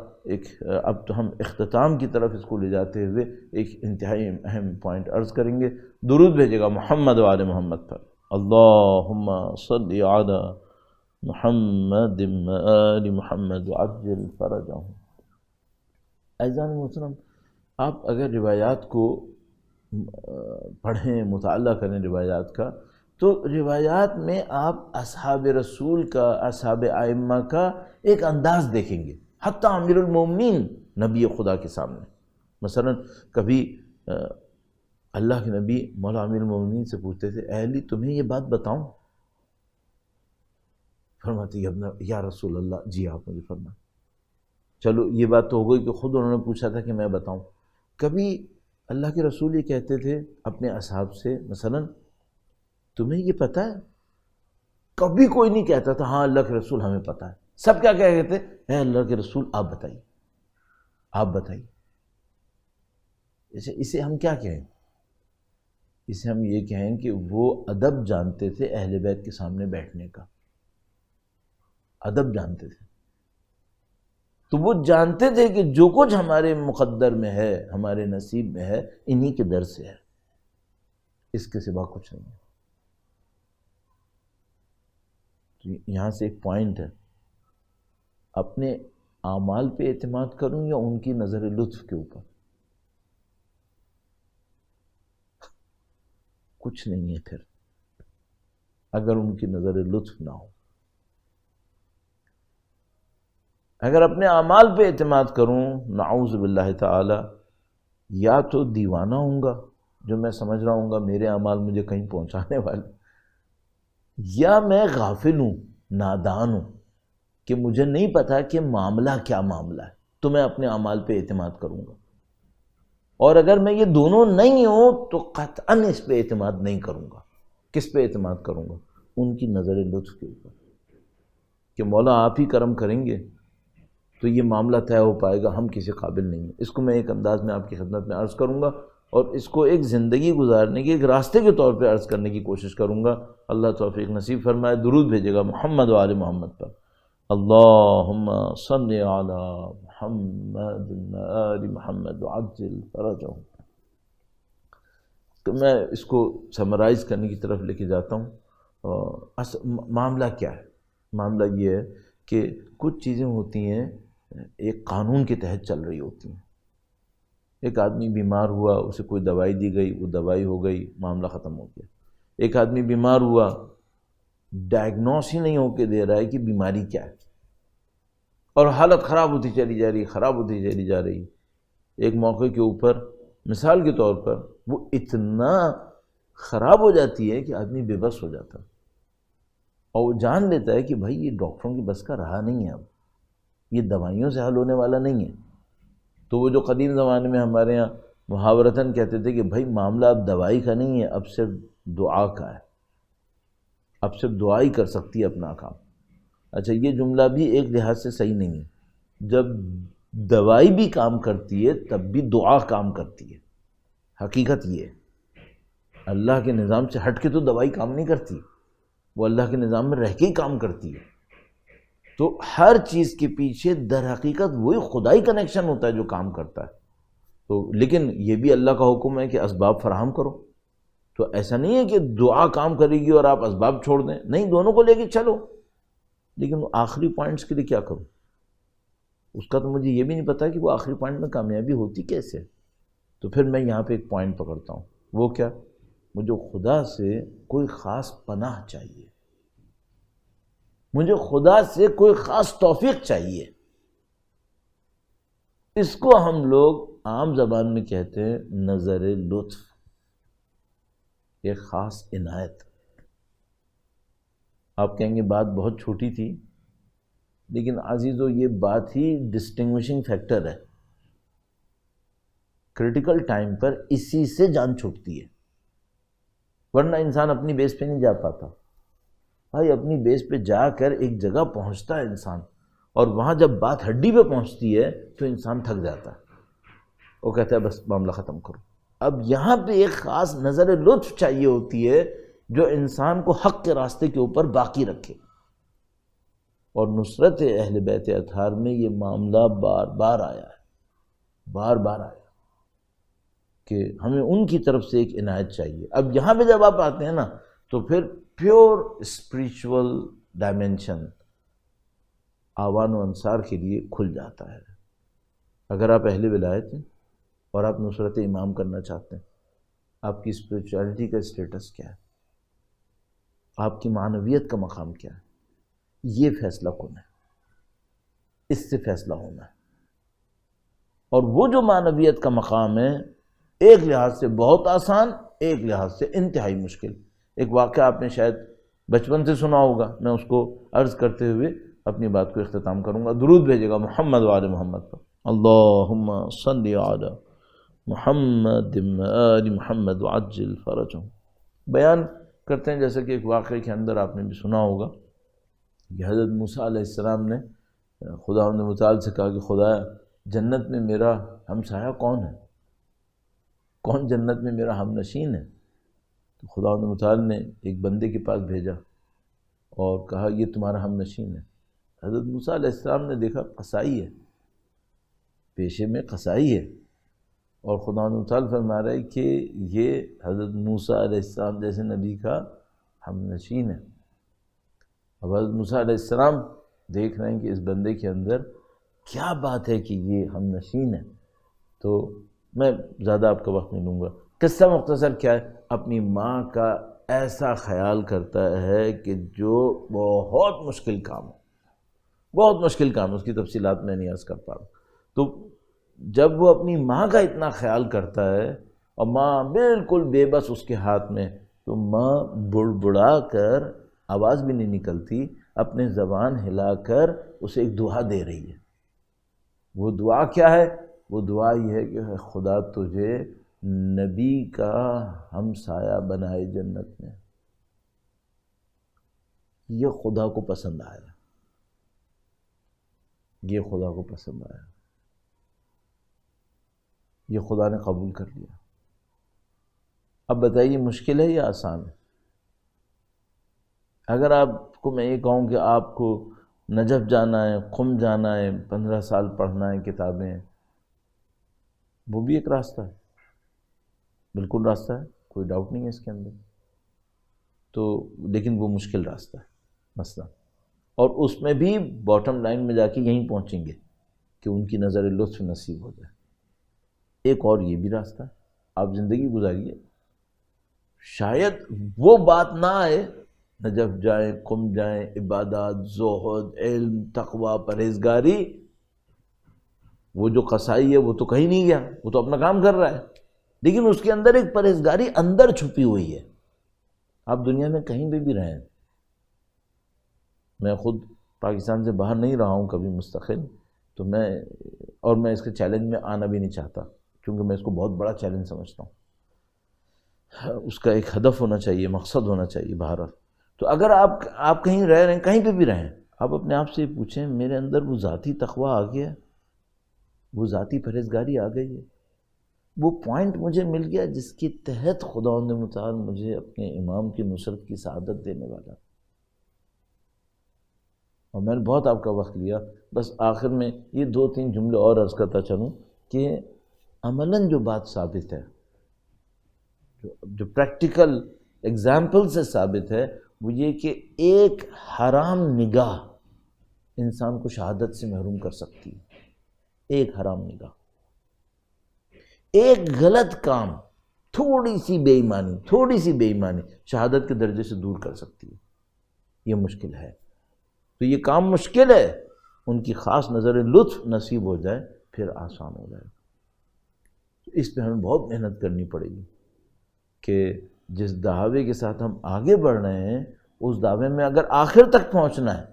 اب تو ہم اختتام کی طرف اس کو لے جاتے ہوئے ایک انتہائی اہم پوائنٹ عرض کریں گے. درود بھیجے گا محمد و آل محمد پر. اللہم صلی علی محمد و آل محمد وعجل فرجہم. عزیزان محترم، آپ اگر روایات کو پڑھیں، مطالعہ کریں روایات کا، تو روایات میں آپ اصحاب رسول کا، اصحاب ائمہ کا ایک انداز دیکھیں گے. حتیٰ امیر المومنین نبی خدا کے سامنے مثلا کبھی اللہ کے نبی مولا امیر المومنین سے پوچھتے تھے اے علی تمہیں یہ بات بتاؤں؟ فرماتے یا رسول اللہ جی آپ مجھے فرمائیں. چلو یہ بات تو ہو گئی کہ خود انہوں نے پوچھا تھا کہ میں بتاؤں. کبھی اللہ کے رسول یہ کہتے تھے اپنے اصحاب سے، مثلا تمہیں یہ پتہ ہے؟ کبھی کوئی نہیں کہتا تھا ہاں اللہ کے رسول ہمیں پتہ ہے، سب کیا کہتے تھے؟ اے اللہ کے رسول آپ بتائیے، آپ بتائیے۔ اسے ہم کیا کہیں؟ اسے ہم یہ کہیں کہ وہ ادب جانتے تھے اہل بیت کے سامنے بیٹھنے کا، ادب جانتے تھے۔ تو وہ جانتے تھے کہ جو کچھ ہمارے مقدر میں ہے، ہمارے نصیب میں ہے، انہی کے در سے ہے، اس کے سوا کچھ نہیں ہے۔ تو یہاں سے ایک پوائنٹ ہے، اپنے اعمال پہ اعتماد کروں یا ان کی نظر لطف کے اوپر؟ کچھ نہیں ہے پھر، اگر ان کی نظر لطف نہ ہو۔ اگر اپنے اعمال پہ اعتماد کروں، نعوذ باللہ تعالی، یا تو دیوانہ ہوں گا جو میں سمجھ رہا ہوں گا میرے اعمال مجھے کہیں پہنچانے والے، یا میں غافل ہوں، نادان ہوں کہ مجھے نہیں پتا کہ معاملہ کیا معاملہ ہے، تو میں اپنے اعمال پہ اعتماد کروں گا۔ اور اگر میں یہ دونوں نہیں ہوں تو قطعاً اس پہ اعتماد نہیں کروں گا۔ کس پہ اعتماد کروں گا؟ ان کی نظر لطف کے اوپر، کہ مولا آپ ہی کرم کریں گے تو یہ معاملہ طے ہو پائے گا، ہم کسی قابل نہیں ہیں۔ اس کو میں ایک انداز میں آپ کی خدمت میں عرض کروں گا، اور اس کو ایک زندگی گزارنے کے ایک راستے کے طور پہ عرض کرنے کی کوشش کروں گا۔ اللہ توفیق نصیب فرمائے۔ درود بھیجے گا محمد و آل محمد پر۔ اللہم صلی علی محمد و آل محمد وعجل فرجہم۔ تو میں اس کو سمرائز کرنے کی طرف لے کے جاتا ہوں۔ معاملہ کیا ہے؟ معاملہ یہ ہے کہ کچھ چیزیں ہوتی ہیں ایک قانون کے تحت چل رہی ہوتی ہیں۔ ایک آدمی بیمار ہوا، اسے کوئی دوائی دی گئی، وہ دوائی ہو گئی، معاملہ ختم ہو گیا۔ ایک آدمی بیمار ہوا، ڈائگنوس ہی نہیں ہو کے دے رہا ہے کہ بیماری کیا ہے، اور حالت خراب ہوتی چلی جا رہی، خراب ہوتی چلی جا رہی۔ ایک موقع کے اوپر مثال کے طور پر وہ اتنا خراب ہو جاتی ہے کہ آدمی بے بس ہو جاتا، اور وہ جان لیتا ہے کہ بھائی یہ ڈاکٹروں کی بس کا رہا نہیں ہے، اب یہ دوائیوں سے حل ہونے والا نہیں ہے۔ تو وہ جو قدیم زمانے میں ہمارے ہاں محاورتاً کہتے تھے کہ بھائی معاملہ اب دوائی کا نہیں ہے، اب صرف دعا کا ہے، اب صرف دعا ہی کر سکتی ہے اپنا کام۔ اچھا، یہ جملہ بھی ایک لحاظ سے صحیح نہیں ہے۔ جب دوائی بھی کام کرتی ہے تب بھی دعا کام کرتی ہے۔ حقیقت یہ ہے، اللہ کے نظام سے ہٹ کے تو دوائی کام نہیں کرتی، وہ اللہ کے نظام میں رہ کے ہی کام کرتی ہے۔ تو ہر چیز کے پیچھے در حقیقت وہی خدائی کنیکشن ہوتا ہے جو کام کرتا ہے۔ تو لیکن یہ بھی اللہ کا حکم ہے کہ اسباب فراہم کرو۔ تو ایسا نہیں ہے کہ دعا کام کرے گی اور آپ اسباب چھوڑ دیں، نہیں، دونوں کو لے کے چلو۔ لیکن وہ آخری پوائنٹس کے لیے کیا کروں؟ اس کا تو مجھے یہ بھی نہیں پتا کہ وہ آخری پوائنٹ میں کامیابی ہوتی کیسے۔ تو پھر میں یہاں پہ ایک پوائنٹ پکڑتا ہوں، وہ کیا؟ مجھے خدا سے کوئی خاص پناہ چاہیے، مجھے خدا سے کوئی خاص توفیق چاہیے۔ اس کو ہم لوگ عام زبان میں کہتے ہیں نظر لطف، ایک خاص عنایت۔ آپ کہیں گے بات بہت چھوٹی تھی، لیکن عزیزو یہ بات ہی ڈسٹنگوشنگ فیکٹر ہے۔ کریٹیکل ٹائم پر اسی سے جان چھوٹتی ہے، ورنہ انسان اپنی بیس پہ نہیں جا پاتا۔ بھائی اپنی بیس پہ جا کر ایک جگہ پہنچتا ہے انسان، اور وہاں جب بات ہڈی پہ پہنچتی ہے تو انسان تھک جاتا ہے، وہ کہتا ہے بس معاملہ ختم کرو۔ اب یہاں پہ ایک خاص نظر لطف چاہیے ہوتی ہے جو انسان کو حق کے راستے کے اوپر باقی رکھے۔ اور نصرت اہل بیت اطہار میں یہ معاملہ بار بار آیا ہے، بار بار آیا کہ ہمیں ان کی طرف سے ایک عنایت چاہیے۔ اب یہاں پہ جب آپ آتے ہیں نا تو پھر پیور اسپریچول ڈائمنشن آوان و انصار کے لیے کھل جاتا ہے۔ اگر آپ اہل ولایت ہیں اور آپ نصرت امام کرنا چاہتے ہیں، آپ کی اسپریچولیٹی کا اسٹیٹس کیا ہے، آپ کی معنویت کا مقام کیا ہے، یہ فیصلہ کن ہے، اس سے فیصلہ ہونا ہے۔ اور وہ جو معنویت کا مقام ہے، ایک لحاظ سے بہت آسان، ایک لحاظ سے انتہائی مشکل۔ ایک واقعہ آپ نے شاید بچپن سے سنا ہوگا، میں اس کو عرض کرتے ہوئے اپنی بات کو اختتام کروں گا۔ درود بھیجے گا محمد و آل محمد پر۔ اللہم صلی علی محمد آل محمد وعجل فرجهم. بیان کرتے ہیں جیسا کہ ایک واقعے کے اندر آپ نے بھی سنا ہوگا کہ حضرت موسیٰ علیہ السلام نے خداوند متعال سے کہا کہ خدا جنت میں میرا ہمسایہ کون ہے، کون جنت میں میرا ہم نشین ہے؟ تو خداوند متعال نے ایک بندے کے پاس بھیجا اور کہا یہ تمہارا ہم نشین ہے. حضرت موسیٰ علیہ السلام نے دیکھا قصائی ہے، پیشے میں قصائی ہے، اور خداوند متعال فرما رہا ہے کہ یہ حضرت موسیٰ علیہ السلام جیسے نبی کا ہم نشین ہے. اب حضرت موسیٰ علیہ السلام دیکھ رہے ہیں کہ اس بندے کے اندر کیا بات ہے کہ یہ ہم نشین ہے. تو میں زیادہ آپ کا وقت نہیں لوں گا. قصہ مختصر کیا ہے، اپنی ماں کا ایسا خیال کرتا ہے کہ جو بہت مشکل کام ہے، بہت مشکل کام ہے، اس کی تفصیلات میں نہیں عرض کر پا رہا. تو جب وہ اپنی ماں کا اتنا خیال کرتا ہے اور ماں بالکل بے بس اس کے ہاتھ میں، تو ماں بڑبڑا کر، آواز بھی نہیں نکلتی، اپنے زبان ہلا کر اسے ایک دعا دے رہی ہے. وہ دعا کیا ہے؟ وہ دعا یہ ہے کہ خدا تجھے نبی کا ہمسایہ بنائے جنت میں. یہ خدا کو پسند آیا، یہ خدا کو پسند آیا، یہ خدا نے قبول کر لیا. اب بتائیے مشکل ہے یا آسان ہے؟ اگر آپ کو میں یہ کہوں کہ آپ کو نجف جانا ہے، قم جانا ہے، 15 سال پڑھنا ہے کتابیں، وہ بھی ایک راستہ ہے، بالکل راستہ ہے، کوئی ڈاؤٹ نہیں ہے اس کے اندر. تو لیکن وہ مشکل راستہ ہے مثلا، اور اس میں بھی باٹم لائن میں جا کے یہیں پہنچیں گے کہ ان کی نظر لطف نصیب ہو جائے. ایک اور یہ بھی راستہ ہے، آپ زندگی گزاریے، شاید وہ بات نہ آئے، نجف جائیں، قم جائیں، عبادات، زہد، علم، تقوی، پرہیزگاری، وہ جو قصائی ہے وہ تو کہیں نہیں گیا، وہ تو اپنا کام کر رہا ہے، لیکن اس کے اندر ایک پرہیزگاری اندر چھپی ہوئی ہے. آپ دنیا میں کہیں پہ بھی رہیں، میں خود پاکستان سے باہر نہیں رہا ہوں کبھی مستقل، تو میں اس کے چیلنج میں آنا بھی نہیں چاہتا، کیونکہ میں اس کو بہت بڑا چیلنج سمجھتا ہوں. اس کا ایک ہدف ہونا چاہیے، مقصد ہونا چاہیے بہرحال. تو اگر آپ کہیں رہ رہے ہیں، کہیں پہ بھی رہیں، آپ اپنے آپ سے یہ پوچھیں میرے اندر وہ ذاتی تقویٰ آ گیا ہے، وہ ذاتی پرہیزگاری آ گئی ہے، وہ پوائنٹ مجھے مل گیا جس کے تحت خداوند متعال مجھے اپنے امام کی نصرت کی سعادت دینے والا. اور میں نے بہت آپ کا وقت لیا، بس آخر میں یہ 2-3 جملے اور عرض کرتا چلوں کہ عملاً جو بات ثابت ہے، جو پریکٹیکل ایگزامپل سے ثابت ہے، وہ یہ کہ ایک حرام نگاہ انسان کو شہادت سے محروم کر سکتی ہے. ایک حرام نگاہ، ایک غلط کام، تھوڑی سی بے ایمانی شہادت کے درجے سے دور کر سکتی ہے. یہ مشکل ہے، تو یہ کام مشکل ہے، ان کی خاص نظر لطف نصیب ہو جائے پھر آسان ہو جائے. اس پہ ہمیں بہت محنت کرنی پڑے گی کہ جس دعوے کے ساتھ ہم آگے بڑھ رہے ہیں، اس دعوے میں اگر آخر تک پہنچنا ہے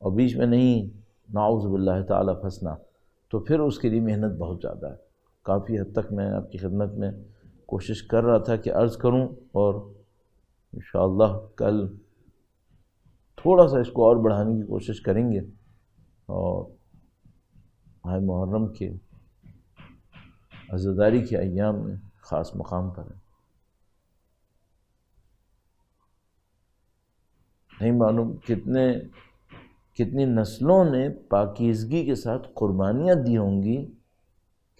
اور بیچ میں نہیں نعوذ باللہ تعالیٰ پھنسنا، تو پھر اس کے لیے محنت بہت زیادہ ہے. کافی حد تک میں آپ کی خدمت میں کوشش کر رہا تھا کہ عرض کروں، اور انشاءاللہ کل تھوڑا سا اس کو اور بڑھانے کی کوشش کریں گے. اور ماہ محرم کے عزاداری کے ایام میں خاص مقام پر ہے. نہیں معلوم کتنی نسلوں نے پاکیزگی کے ساتھ قربانیاں دی ہوں گی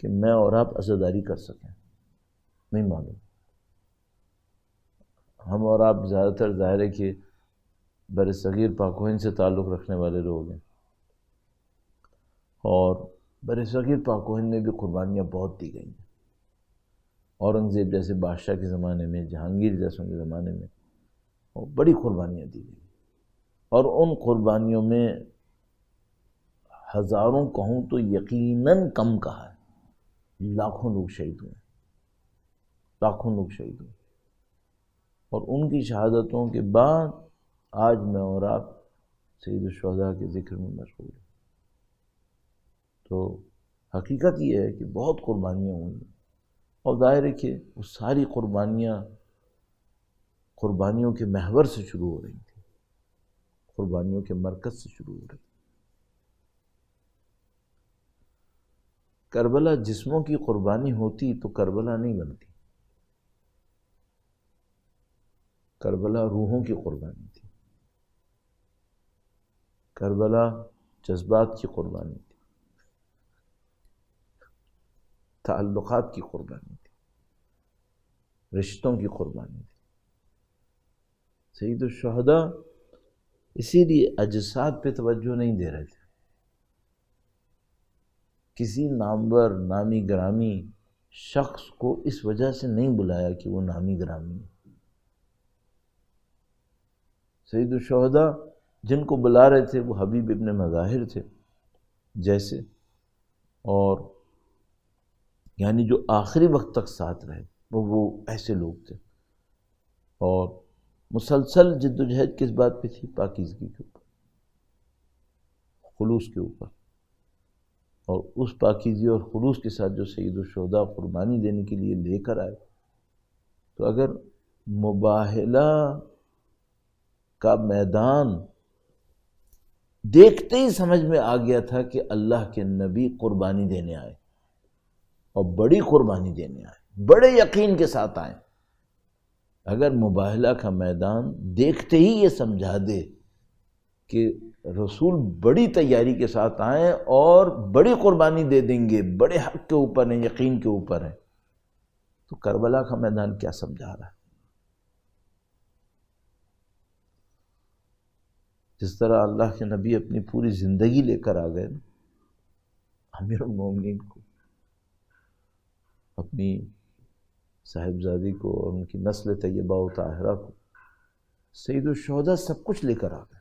کہ میں اور آپ عزاداری کر سکیں، نہیں معلوم. ہم اور آپ زیادہ تر ظاہر ہے کہ بر صغیر پاک و ہند سے تعلق رکھنے والے لوگ ہیں، اور بر صغیر پاک و ہند میں بھی قربانیاں بہت دی گئی ہیں. اورنگزیب جیسے بادشاہ کے زمانے میں، جہانگیر جیسوں کے زمانے میں بڑی قربانیاں دی گئی، اور ان قربانیوں میں ہزاروں کہوں تو یقیناً کم کہا ہے، لاکھوں لوگ شہید ہوئے، لاکھوں لوگ شہید ہوئے. اور ان کی شہادتوں کے بعد آج میں اور آپ سید الشہداء کے ذکر میں مشغول ہیں. تو حقیقت یہ ہے کہ بہت قربانیاں ہوئی ہیں، اور ظاہر ہے کہ وہ ساری قربانیوں کے محور سے شروع ہو رہی تھیں، قربانیوں کے مرکز سے شروع ہو رہی تھی۔ کربلا جسموں کی قربانی ہوتی تو کربلا نہیں بنتی، کربلا روحوں کی قربانی تھی، کربلا جذبات کی قربانی تھی، تعلقات کی قربانی تھی، رشتوں کی قربانی تھی۔ سید الشہداء اسی لیے اجساد پہ توجہ نہیں دے رہے تھے، کسی نامور نامی گرامی شخص کو اس وجہ سے نہیں بلایا کہ وہ نامی گرامی ہے۔ سید الشہداء جن کو بلا رہے تھے وہ حبیب ابن مظاہر تھے جیسے، اور یعنی جو آخری وقت تک ساتھ رہے وہ ایسے لوگ تھے، اور مسلسل جد و جہد کس بات پہ تھی؟ پاکیزگی کے اوپر، خلوص کے اوپر، اور اس پاکیزگی اور خلوص کے ساتھ جو سید الشہداء قربانی دینے کے لیے لے کر آئے، تو اگر مباہلہ کا میدان دیکھتے ہی سمجھ میں آ گیا تھا کہ اللہ کے نبی قربانی دینے آئے، اور بڑی قربانی دینے آئے، بڑے یقین کے ساتھ آئے۔ اگر مباہلہ کا میدان دیکھتے ہی یہ سمجھا دے کہ رسول بڑی تیاری کے ساتھ آئیں اور بڑی قربانی دے دیں گے، بڑے حق کے اوپر ہیں، یقین کے اوپر ہیں، تو کربلا کا میدان کیا سمجھا رہا ہے؟ جس طرح اللہ کے نبی اپنی پوری زندگی لے کر آ گئے نا، امیر المومنین کو، اپنی صاحبزادی کو اور ان کی نسل طیبہ و طاہرہ کو، سید الشہداء سب کچھ لے کر آ گئے،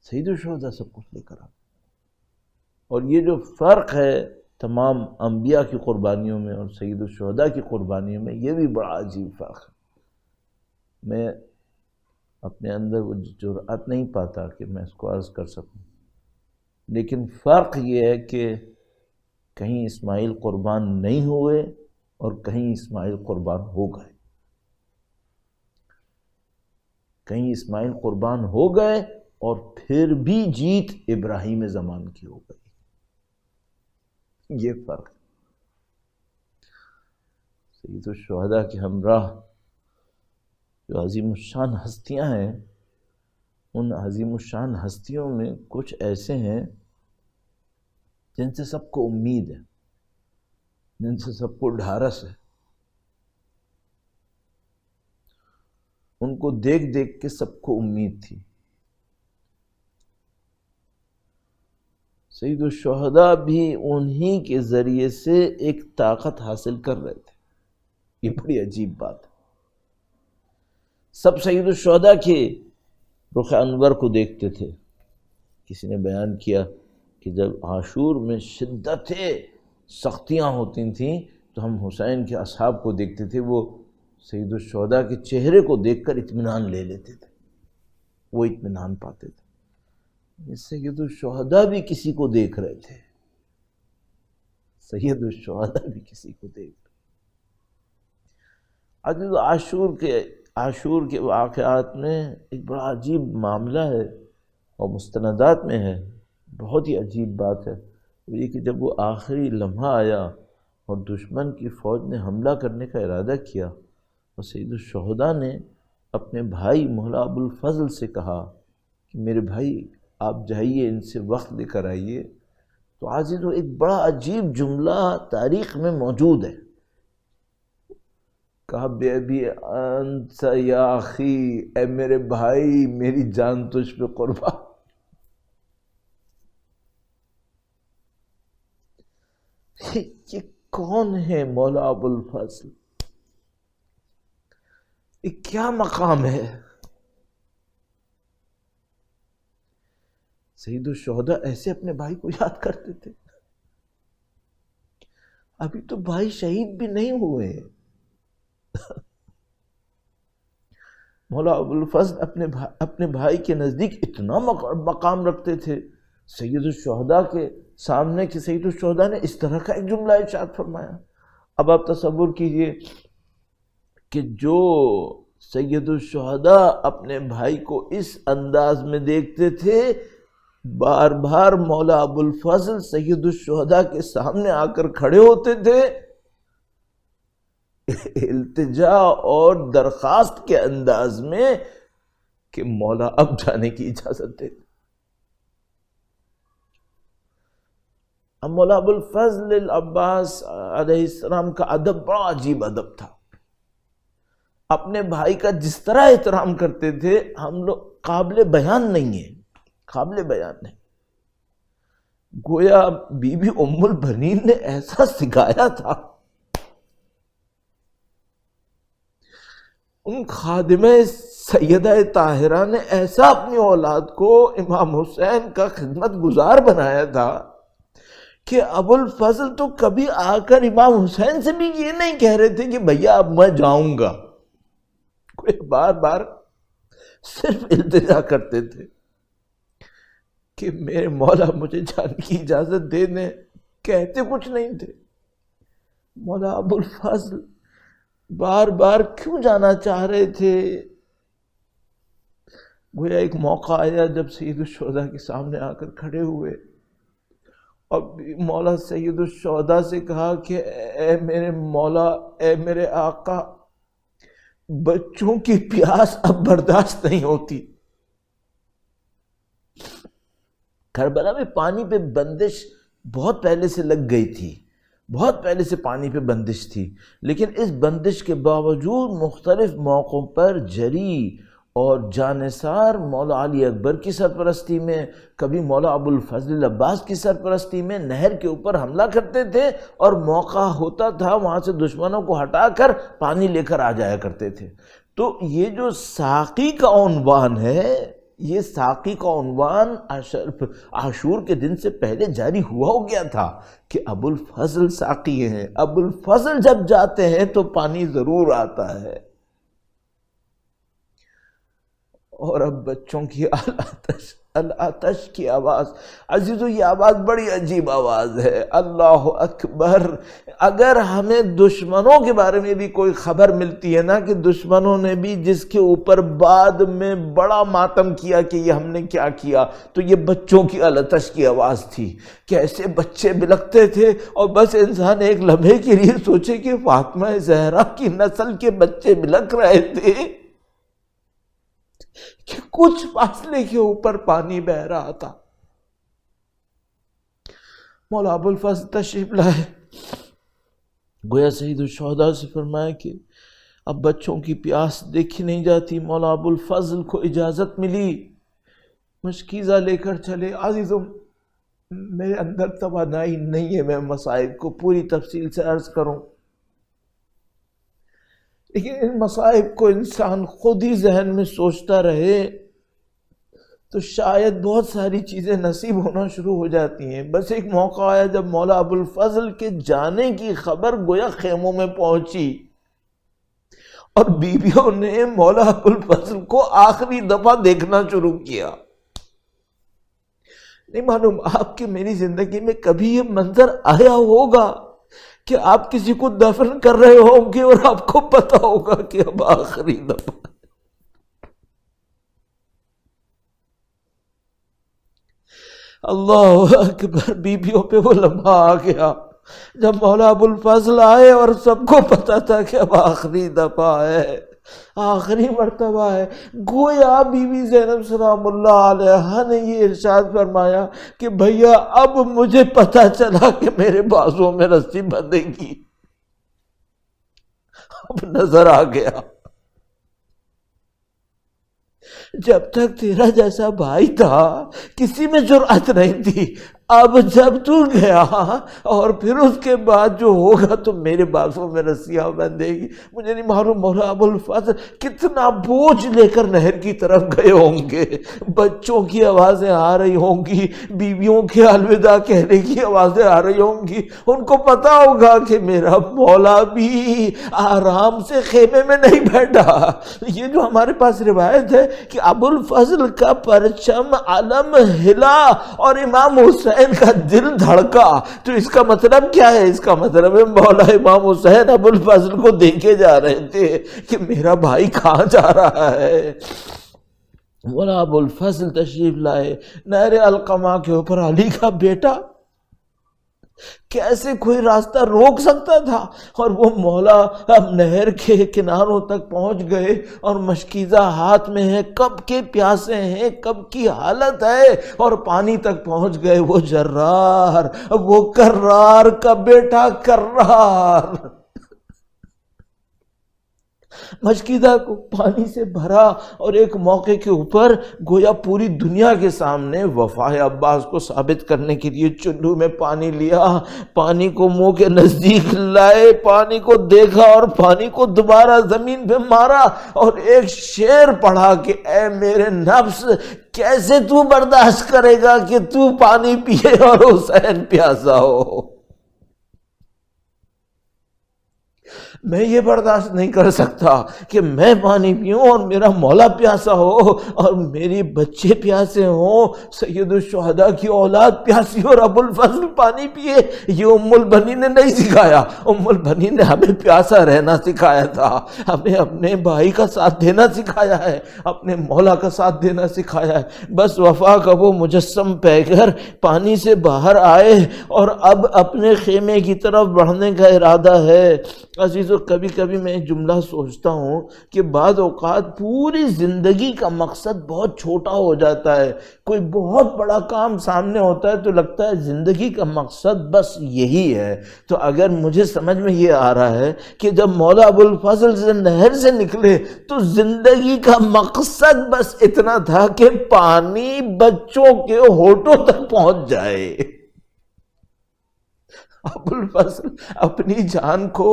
سید الشہداء سب کچھ لے کر آ گئے۔ اور یہ جو فرق ہے تمام انبیاء کی قربانیوں میں اور سید الشہداء کی قربانیوں میں، یہ بھی بڑا عجیب فرق ہے۔ میں اپنے اندر وہ جرأت نہیں پاتا کہ میں اس کو عرض کر سکوں، لیکن فرق یہ ہے کہ کہیں اسماعیل قربان نہیں ہوئے اور کہیں اسماعیل قربان ہو گئے، کہیں اسماعیل قربان ہو گئے اور پھر بھی جیت ابراہیم زمان کی ہو گئی، یہ فرق۔ سید الشہداء کے ہمراہ جو عظیم الشان ہستیاں ہیں، ان عظیم الشان ہستیوں میں کچھ ایسے ہیں جن سے سب کو امید ہے، جن سے سب کو ڈھارس ہے، ان کو دیکھ دیکھ کے سب کو امید تھی۔ سید الشہداء بھی انہی کے ذریعے سے ایک طاقت حاصل کر رہے تھے، یہ بڑی عجیب بات ہے۔ سب سید الشہداء کے رخ انور کو دیکھتے تھے۔ کسی نے بیان کیا کہ جب عاشور میں شدت سختیاں ہوتی تھیں تو ہم حسین کے اصحاب کو دیکھتے تھے، وہ سید الشہداء کے چہرے کو دیکھ کر اطمینان لے لیتے تھے، وہ اطمینان پاتے تھے۔ سید الشہداء بھی کسی کو دیکھ رہے تھے، سید الشہداء بھی کسی کو دیکھ رہے۔ عاشور کے واقعات میں ایک بڑا عجیب معاملہ ہے اور مستندات میں ہے، بہت ہی عجیب بات ہے، یہ کہ جب وہ آخری لمحہ آیا اور دشمن کی فوج نے حملہ کرنے کا ارادہ کیا اور سید الشہداء نے اپنے بھائی مولا ابو الفضل سے کہا کہ میرے بھائی آپ جائیے ان سے وقت لے کر آئیے، تو عزیزو ایک بڑا عجیب جملہ تاریخ میں موجود ہے، کہا بے ابی انت یا اخی، اے میرے بھائی میری جان تجھ پہ قربان۔ یہ کون ہے مولا ابو الفضل؟ یہ کیا مقام ہے؟ سید الشہداء ایسے اپنے بھائی کو یاد کرتے تھے، ابھی تو بھائی شہید بھی نہیں ہوئے۔ مولا ابو الفضل اپنے بھائی کے نزدیک اتنا مقام رکھتے تھے، سید الشہداء کے سامنے کہ سید الشہداء نے اس طرح کا ایک جملہ ارشاد فرمایا۔ اب آپ تصور کیجئے کہ جو سید الشہداء اپنے بھائی کو اس انداز میں دیکھتے تھے، بار بار مولا ابو الفضل سید الشہداء کے سامنے آ کر کھڑے ہوتے تھے، التجا اور درخواست کے انداز میں کہ مولا اب جانے کی اجازت دے۔ اب مولا ابو الفضل العباس علیہ السلام کا ادب بڑا عجیب ادب تھا، اپنے بھائی کا جس طرح احترام کرتے تھے ہم لوگ قابل بیان نہیں ہے، قابل بیان نہیں۔ گویا بی بی ام البنین نے ایسا سکھایا تھا، ان خادمہ سیدہ طاہرہ نے ایسا اپنی اولاد کو امام حسین کا خدمت گزار بنایا تھا کہ ابو الفضل تو کبھی آ کر امام حسین سے بھی یہ نہیں کہہ رہے تھے کہ بھیا اب میں جاؤں گا، کوئی بار بار صرف التجا کرتے تھے کہ میرے مولا مجھے جانے کی اجازت دے دیں، کہتے کچھ نہیں تھے۔ مولا ابو الفضل بار بار کیوں جانا چاہ رہے تھے؟ گویا ایک موقع آیا جب سید الشہداء کے سامنے آ کر کھڑے ہوئے اور مولا سید الشہداء سے کہا کہ اے میرے مولا، اے میرے آقا، بچوں کی پیاس اب برداشت نہیں ہوتی۔ کربلا میں پانی پہ بندش بہت پہلے سے لگ گئی تھی، بہت پہلے سے پانی پہ بندش تھی، لیکن اس بندش کے باوجود مختلف موقعوں پر جری اور جانثار مولا علی اکبر کی سرپرستی میں، کبھی مولا ابو الفضل العباس کی سرپرستی میں نہر کے اوپر حملہ کرتے تھے اور موقع ہوتا تھا وہاں سے دشمنوں کو ہٹا کر پانی لے کر آ جایا کرتے تھے۔ تو یہ جو ساقی کا عنوان ہے، یہ ساقی کا عنوان عاشور کے دن سے پہلے جاری ہوا ہو گیا تھا کہ ابو الفضل ساقی ہیں، ابو الفضل جب جاتے ہیں تو پانی ضرور آتا ہے۔ اور اب بچوں کی العطش کی آواز، عزیزو یہ آواز بڑی عجیب آواز ہے، اللہ اکبر۔ اگر ہمیں دشمنوں کے بارے میں بھی کوئی خبر ملتی ہے نا کہ دشمنوں نے بھی جس کے اوپر بعد میں بڑا ماتم کیا کہ یہ ہم نے کیا کیا، تو یہ بچوں کی العطش کی آواز تھی، کیسے بچے بلکتے تھے۔ اور بس انسان ایک لمحے کے لیے سوچے کہ فاطمہ زہرا کی نسل کے بچے بلک رہے تھے کہ کچھ فاصلے کے اوپر پانی بہ رہا تھا۔ مولا ابو الفضل تشریف لائے، گویا سید الشہداء سے فرمایا کہ اب بچوں کی پیاس دیکھی نہیں جاتی۔ مولا ابو الفضل کو اجازت ملی، مشکیزہ لے کر چلے۔ عزیزوں میرے اندر توانائی نہیں ہے میں مصائب کو پوری تفصیل سے عرض کروں، لیکن ان مصائب کو انسان خود ہی ذہن میں سوچتا رہے تو شاید بہت ساری چیزیں نصیب ہونا شروع ہو جاتی ہیں۔ بس ایک موقع آیا جب مولا ابو الفضل کے جانے کی خبر گویا خیموں میں پہنچی اور بیویوں نے مولا ابو الفضل کو آخری دفعہ دیکھنا شروع کیا۔ نہیں معلوم آپ کی میری زندگی میں کبھی یہ منظر آیا ہوگا کہ آپ کسی کو دفن کر رہے ہوں گے اور آپ کو پتا ہوگا کہ اب آخری دفعہ۔ اللہ اکبر، بیویوں پہ وہ لمحہ آ گیا جب مولا ابو الفضل آئے اور سب کو پتا تھا کہ اب آخری دفعہ ہے، آخری مرتبہ ہے۔ گویا بی بی زینب سلام اللہ علیہا نے یہ ارشاد فرمایا کہ بھیا اب مجھے پتا چلا کہ میرے بازوں میں رسی بندھے گی، اب نظر آ گیا۔ جب تک تیرا جیسا بھائی تھا کسی میں جرأت نہیں تھی، اب جب تو گیا اور پھر اس کے بعد جو ہوگا تو میرے بازوں میں رسیاں بندھے گی۔ مجھے نہیں معلوم مولا ابو الفضل کتنا بوجھ لے کر نہر کی طرف گئے ہوں گے، بچوں کی آوازیں آ رہی ہوں گی، بیویوں کے الوداع کہنے کی آوازیں آ رہی ہوں گی، ان کو پتا ہوگا کہ میرا مولا بھی آرام سے خیمے میں نہیں بیٹھا۔ یہ جو ہمارے پاس روایت ہے کہ ابو الفضل کا پرچم علم ہلا اور امام حسین کا دل دھڑکا، تو اس کا مطلب کیا ہے؟ اس کا مطلب ہے مولا امام حسین ابو الفضل کو دیکھے جا رہے تھے کہ میرا بھائی کہاں جا رہا ہے۔ مولا ابو الفضل تشریف لائے نہر القمہ کے اوپر، علی کا بیٹا، کیسے کوئی راستہ روک سکتا تھا؟ اور وہ مولا اب نہر کے کناروں تک پہنچ گئے اور مشکیزہ ہاتھ میں ہے، کب کے پیاسے ہیں، کب کی حالت ہے، اور پانی تک پہنچ گئے۔ وہ جرار، وہ کرار کا بیٹا کرار، مشکیزہ کو پانی سے بھرا، اور ایک موقع کے اوپر گویا پوری دنیا کے سامنے وفا عباس کو ثابت کرنے کے لیے چلو میں پانی لیا، پانی کو منہ کے نزدیک لائے، پانی کو دیکھا اور پانی کو دوبارہ زمین پہ مارا، اور ایک شعر پڑھا کہ اے میرے نفس، کیسے تو برداشت کرے گا کہ تو پانی پیے اور حسین پیاسا ہو؟ میں یہ برداشت نہیں کر سکتا کہ میں پانی پیوں اور میرا مولا پیاسا ہو اور میری بچے پیاسے ہوں، سید الشہداء کی اولاد پیاسی اور ابو الفضل پانی پیے۔ یہ ام البنین نے نہیں سکھایا، ام البنین نے ہمیں پیاسا رہنا سکھایا تھا، ہمیں اپنے بھائی کا ساتھ دینا سکھایا ہے، اپنے مولا کا ساتھ دینا سکھایا ہے۔ بس وفا کا وہ مجسم پیکر پانی سے باہر آئے اور اب اپنے خیمے کی طرف بڑھنے کا ارادہ ہے۔ عزیزو، کبھی کبھی میں جملہ سوچتا ہوں کہ بعض اوقات پوری زندگی کا مقصد بہت چھوٹا ہو جاتا ہے، کوئی بہت بڑا کام سامنے ہوتا ہے تو لگتا ہے زندگی کا مقصد بس یہی ہے۔ تو اگر مجھے سمجھ میں یہ آ رہا ہے کہ جب مولا ابو الفضل سے نہر سے نکلے تو زندگی کا مقصد بس اتنا تھا کہ پانی بچوں کے ہونٹوں تک پہنچ جائے۔ ابو الفضل اپنی جان کو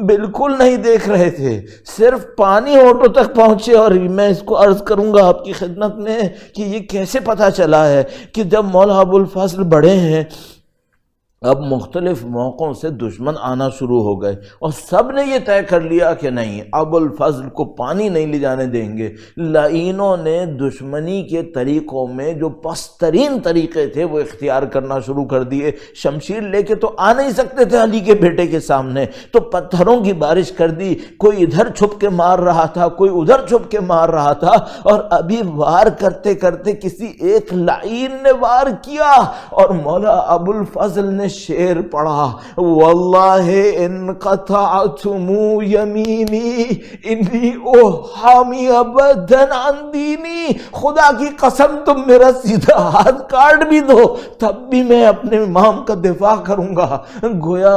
بالکل نہیں دیکھ رہے تھے، صرف پانی ہونٹوں تک پہنچے۔ اور میں اس کو عرض کروں گا آپ کی خدمت میں کہ یہ کیسے پتہ چلا ہے کہ جب مولا ابو الفضل بڑے ہیں، اب مختلف موقعوں سے دشمن آنا شروع ہو گئے اور سب نے یہ طے کر لیا کہ نہیں، ابو الفضل کو پانی نہیں لے جانے دیں گے۔ لعینوں نے دشمنی کے طریقوں میں جو پسترین طریقے تھے وہ اختیار کرنا شروع کر دیے۔ شمشیر لے کے تو آ نہیں سکتے تھے علی کے بیٹے کے سامنے، تو پتھروں کی بارش کر دی، کوئی ادھر چھپ کے مار رہا تھا، کوئی ادھر چھپ کے مار رہا تھا، اور ابھی وار کرتے کرتے کسی ایک لعین نے وار کیا اور مولا ابو الفضل نے شعر پڑھا، واللہ ان قطعتم یمینی انی اوحامی ابدن عن دینی، خدا کی قسم تم میرا سیدھا ہاتھ کاٹ بھی دو تب بھی میں اپنے امام کا دفاع کروں گا۔ گویا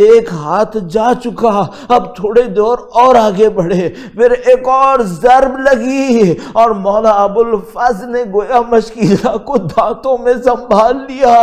ایک ہاتھ جا چکا، اب تھوڑے دور اور آگے بڑھے، پھر ایک اور ضرب لگی اور مولا ابو الفضل نے گویا مشکیزہ کو دانتوں میں سنبھال لیا،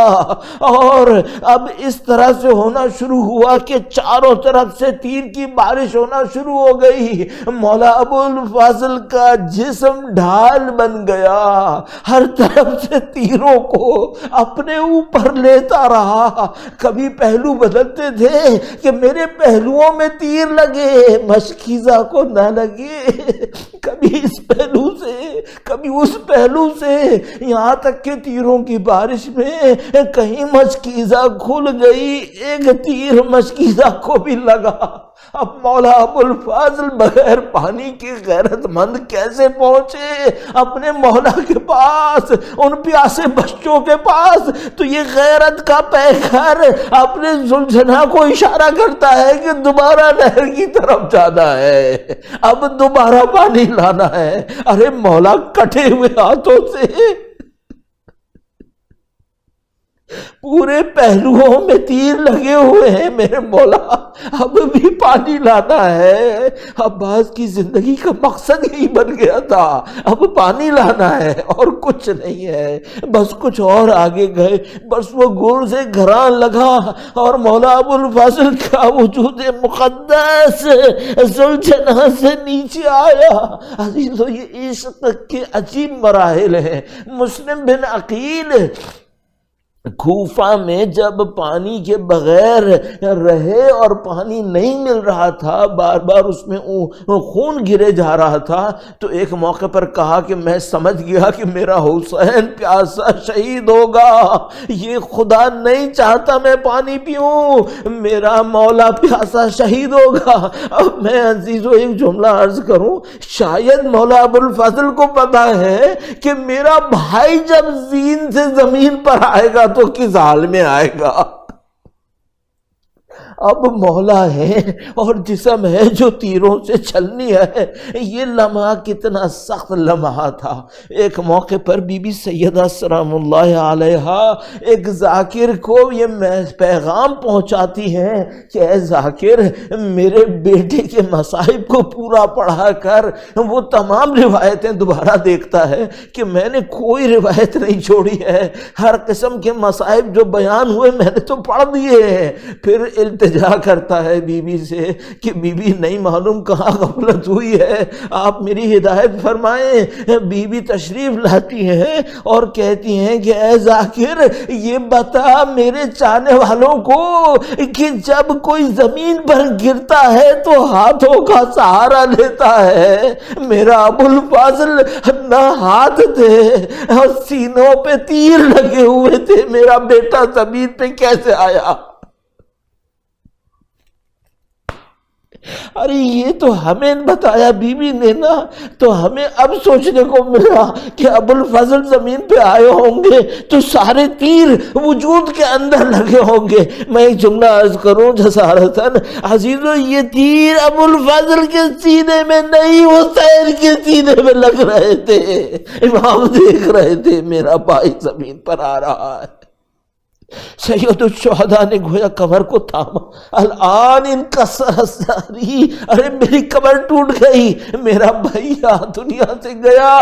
اور اب اس طرح سے ہونا شروع ہوا کہ چاروں طرف سے تیر کی بارش ہونا شروع ہو گئی۔ مولا ابو الفضل کا جسم ڈھال بن گیا، ہر طرف سے تیروں کو اپنے اوپر لیتا رہا۔ کبھی پہلو بدلتے تھے کہ میرے پہلوؤں میں تیر لگے، مشکیزہ کو نہ لگے، کبھی اس پہلو سے کبھی اس پہلو سے، یہاں تک کہ تیروں کی بارش میں کہیں مشکیزہ کھل گئی، ایک تیر مشکیزہ کو بھی لگا۔ اب مولا ابو الفضل بغیر پانی کے غیرت مند کیسے پہنچے اپنے مولا کے پاس، ان پیاسے بچوں کے پاس؟ تو یہ غیرت کا پیکر اپنے زلجھنا کو اشارہ کرتا ہے کہ دوبارہ نہر کی طرف جانا ہے، اب دوبارہ پانی لانا ہے۔ ارے مولا کٹے ہوئے ہاتھوں سے پورے پہلوؤں میں تیر لگے ہوئے ہیں میرے مولا، اب بھی پانی لانا ہے۔ عباس کی زندگی کا مقصد یہی بن گیا تھا، اب پانی لانا ہے اور کچھ نہیں ہے۔ بس کچھ اور آگے گئے، بس وہ گور سے گھران لگا اور مولا ابو الفضل کا وجود مقدس زلجھنا سے نیچے آیا۔ عزیزو، یہ عشق کے عجیب مراحل ہیں۔ مسلم بن عقیل کوفہ میں جب پانی کے بغیر رہے اور پانی نہیں مل رہا تھا، بار بار اس میں خون گرے جا رہا تھا، تو ایک موقع پر کہا کہ میں سمجھ گیا کہ میرا حسین پیاسا شہید ہوگا، یہ خدا نہیں چاہتا میں پانی پیوں، میرا مولا پیاسا شہید ہوگا۔ اب میں عزیزو ایک جملہ عرض کروں، شاید مولا ابوالفضل کو پتا ہے کہ میرا بھائی جب زین سے زمین پر آئے گا تو کس حال میں آئے گا۔ اب مولا ہے اور جسم ہے جو تیروں سے چھلنی ہے۔ یہ لمحہ کتنا سخت لمحہ تھا۔ ایک موقع پر بی بی سیدہ سلام اللہ علیہا ایک ذاکر کو یہ پیغام پہنچاتی ہیں کہ اے ذاکر، میرے بیٹے کے مصائب کو پورا پڑھا کر۔ وہ تمام روایتیں دوبارہ دیکھتا ہے کہ میں نے کوئی روایت نہیں چھوڑی ہے، ہر قسم کے مصائب جو بیان ہوئے میں نے تو پڑھ دیے ہیں۔ پھر التجا کرتا ہے بی بی سے کہ بی بی نہیں معلوم کہاں غفلت ہوئی ہے، آپ میری ہدایت فرمائیں۔ بی بی تشریف لاتی ہیں اور کہتی ہیں کہ اے ذاکر، یہ بتا میرے چاہنے والوں کو کہ جب کوئی زمین پر گرتا ہے تو ہاتھوں کا سہارا لیتا ہے، میرا ابوالفضل نہ ہاتھ تھے اور سینوں پہ تیر لگے ہوئے تھے، میرا بیٹا زمین پہ کیسے آیا؟ ارے یہ تو ہمیں بتایا بی بی نے نا، تو ہمیں اب سوچنے کو ملا کہ ابوالفضل زمین پہ آئے ہوں گے تو سارے تیر وجود کے اندر لگے ہوں گے۔ میں ایک جملہ عرض کروں جسارتاً عزیزو، یہ تیر ابوالفضل کے سینے میں نہیں، حسین کے سینے میں لگ رہے تھے۔ امام دیکھ رہے تھے میرا بھائی زمین پر آ رہا ہے۔ سید الشہداء نے گویا کمر کو تھاما، الان انکسر ساری، ارے میری کمر ٹوٹ گئی، میرا بھیا دنیا سے گیا۔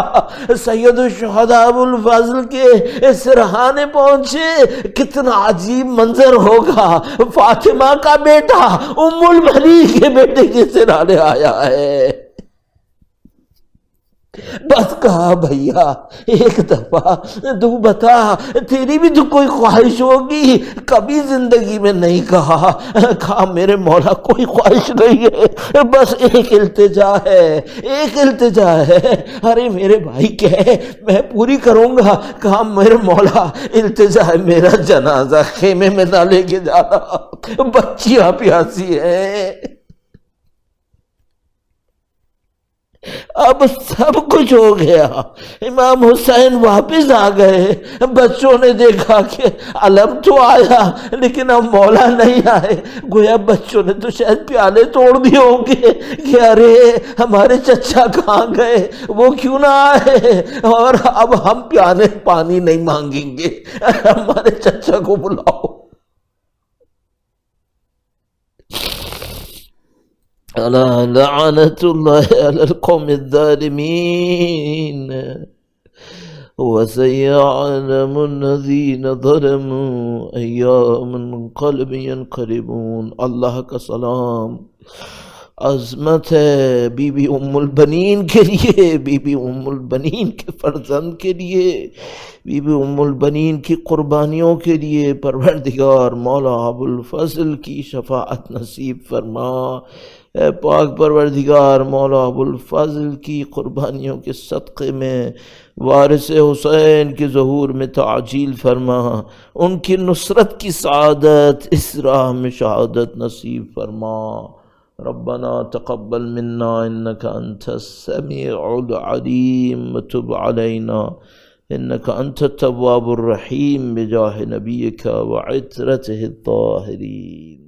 سید الشہداء ابوالفضل کے سرہانے پہنچے، کتنا عجیب منظر ہوگا، فاطمہ کا بیٹا ام المنی کے بیٹے کے سرہانے آیا ہے۔ بس کہا بھیا ایک دفعہ تو بتا، تیری بھی تو کوئی خواہش ہوگی، کبھی زندگی میں نہیں کہا۔ کہا میرے مولا کوئی خواہش نہیں ہے، بس ایک التجا ہے، ایک التجا ہے۔ ارے میرے بھائی کہے میں پوری کروں گا۔ کہا میرے مولا التجا ہے، میرا جنازہ خیمے میں نہ لے کے جانا، بچیاں پیاسی ہیں۔ اب سب کچھ ہو گیا، امام حسین واپس آ گئے، بچوں نے دیکھا کہ علم تو آیا لیکن اب مولا نہیں آئے، گویا بچوں نے تو شاید پیالے توڑ دیے ہوں گے کہ ارے ہمارے چچا کہاں گئے، وہ کیوں نہ آئے، اور اب ہم پیانے پانی نہیں مانگیں گے، ہمارے چچا کو بلاؤ۔ لعنت اللہ علی القوم الظالمین وسيعلم الذين ظلموا أي منقلب ينقلبون۔ اللہ کا سلام، عظمت ہے بی بی ام البنین کے لیے، بی بی ام البنین کے فرزند کے لیے، بی بی ام البنین کی قربانیوں کے لیے۔ پروردگار مولا ابوالفضل کی شفاعت نصیب فرما، اے پاک پروردگار مولا ابوالفضل کی قربانیوں کے صدقے میں وارث حسین کے ظہور میں تعجیل فرما، ان کی نصرت کی سعادت اس راہ میں شہادت نصیب فرما۔ ربنا تقبل منا انك انت السميع العليم وتب علينا انك انت التواب الرحيم بجاه نبيك وعترته الطاهرين۔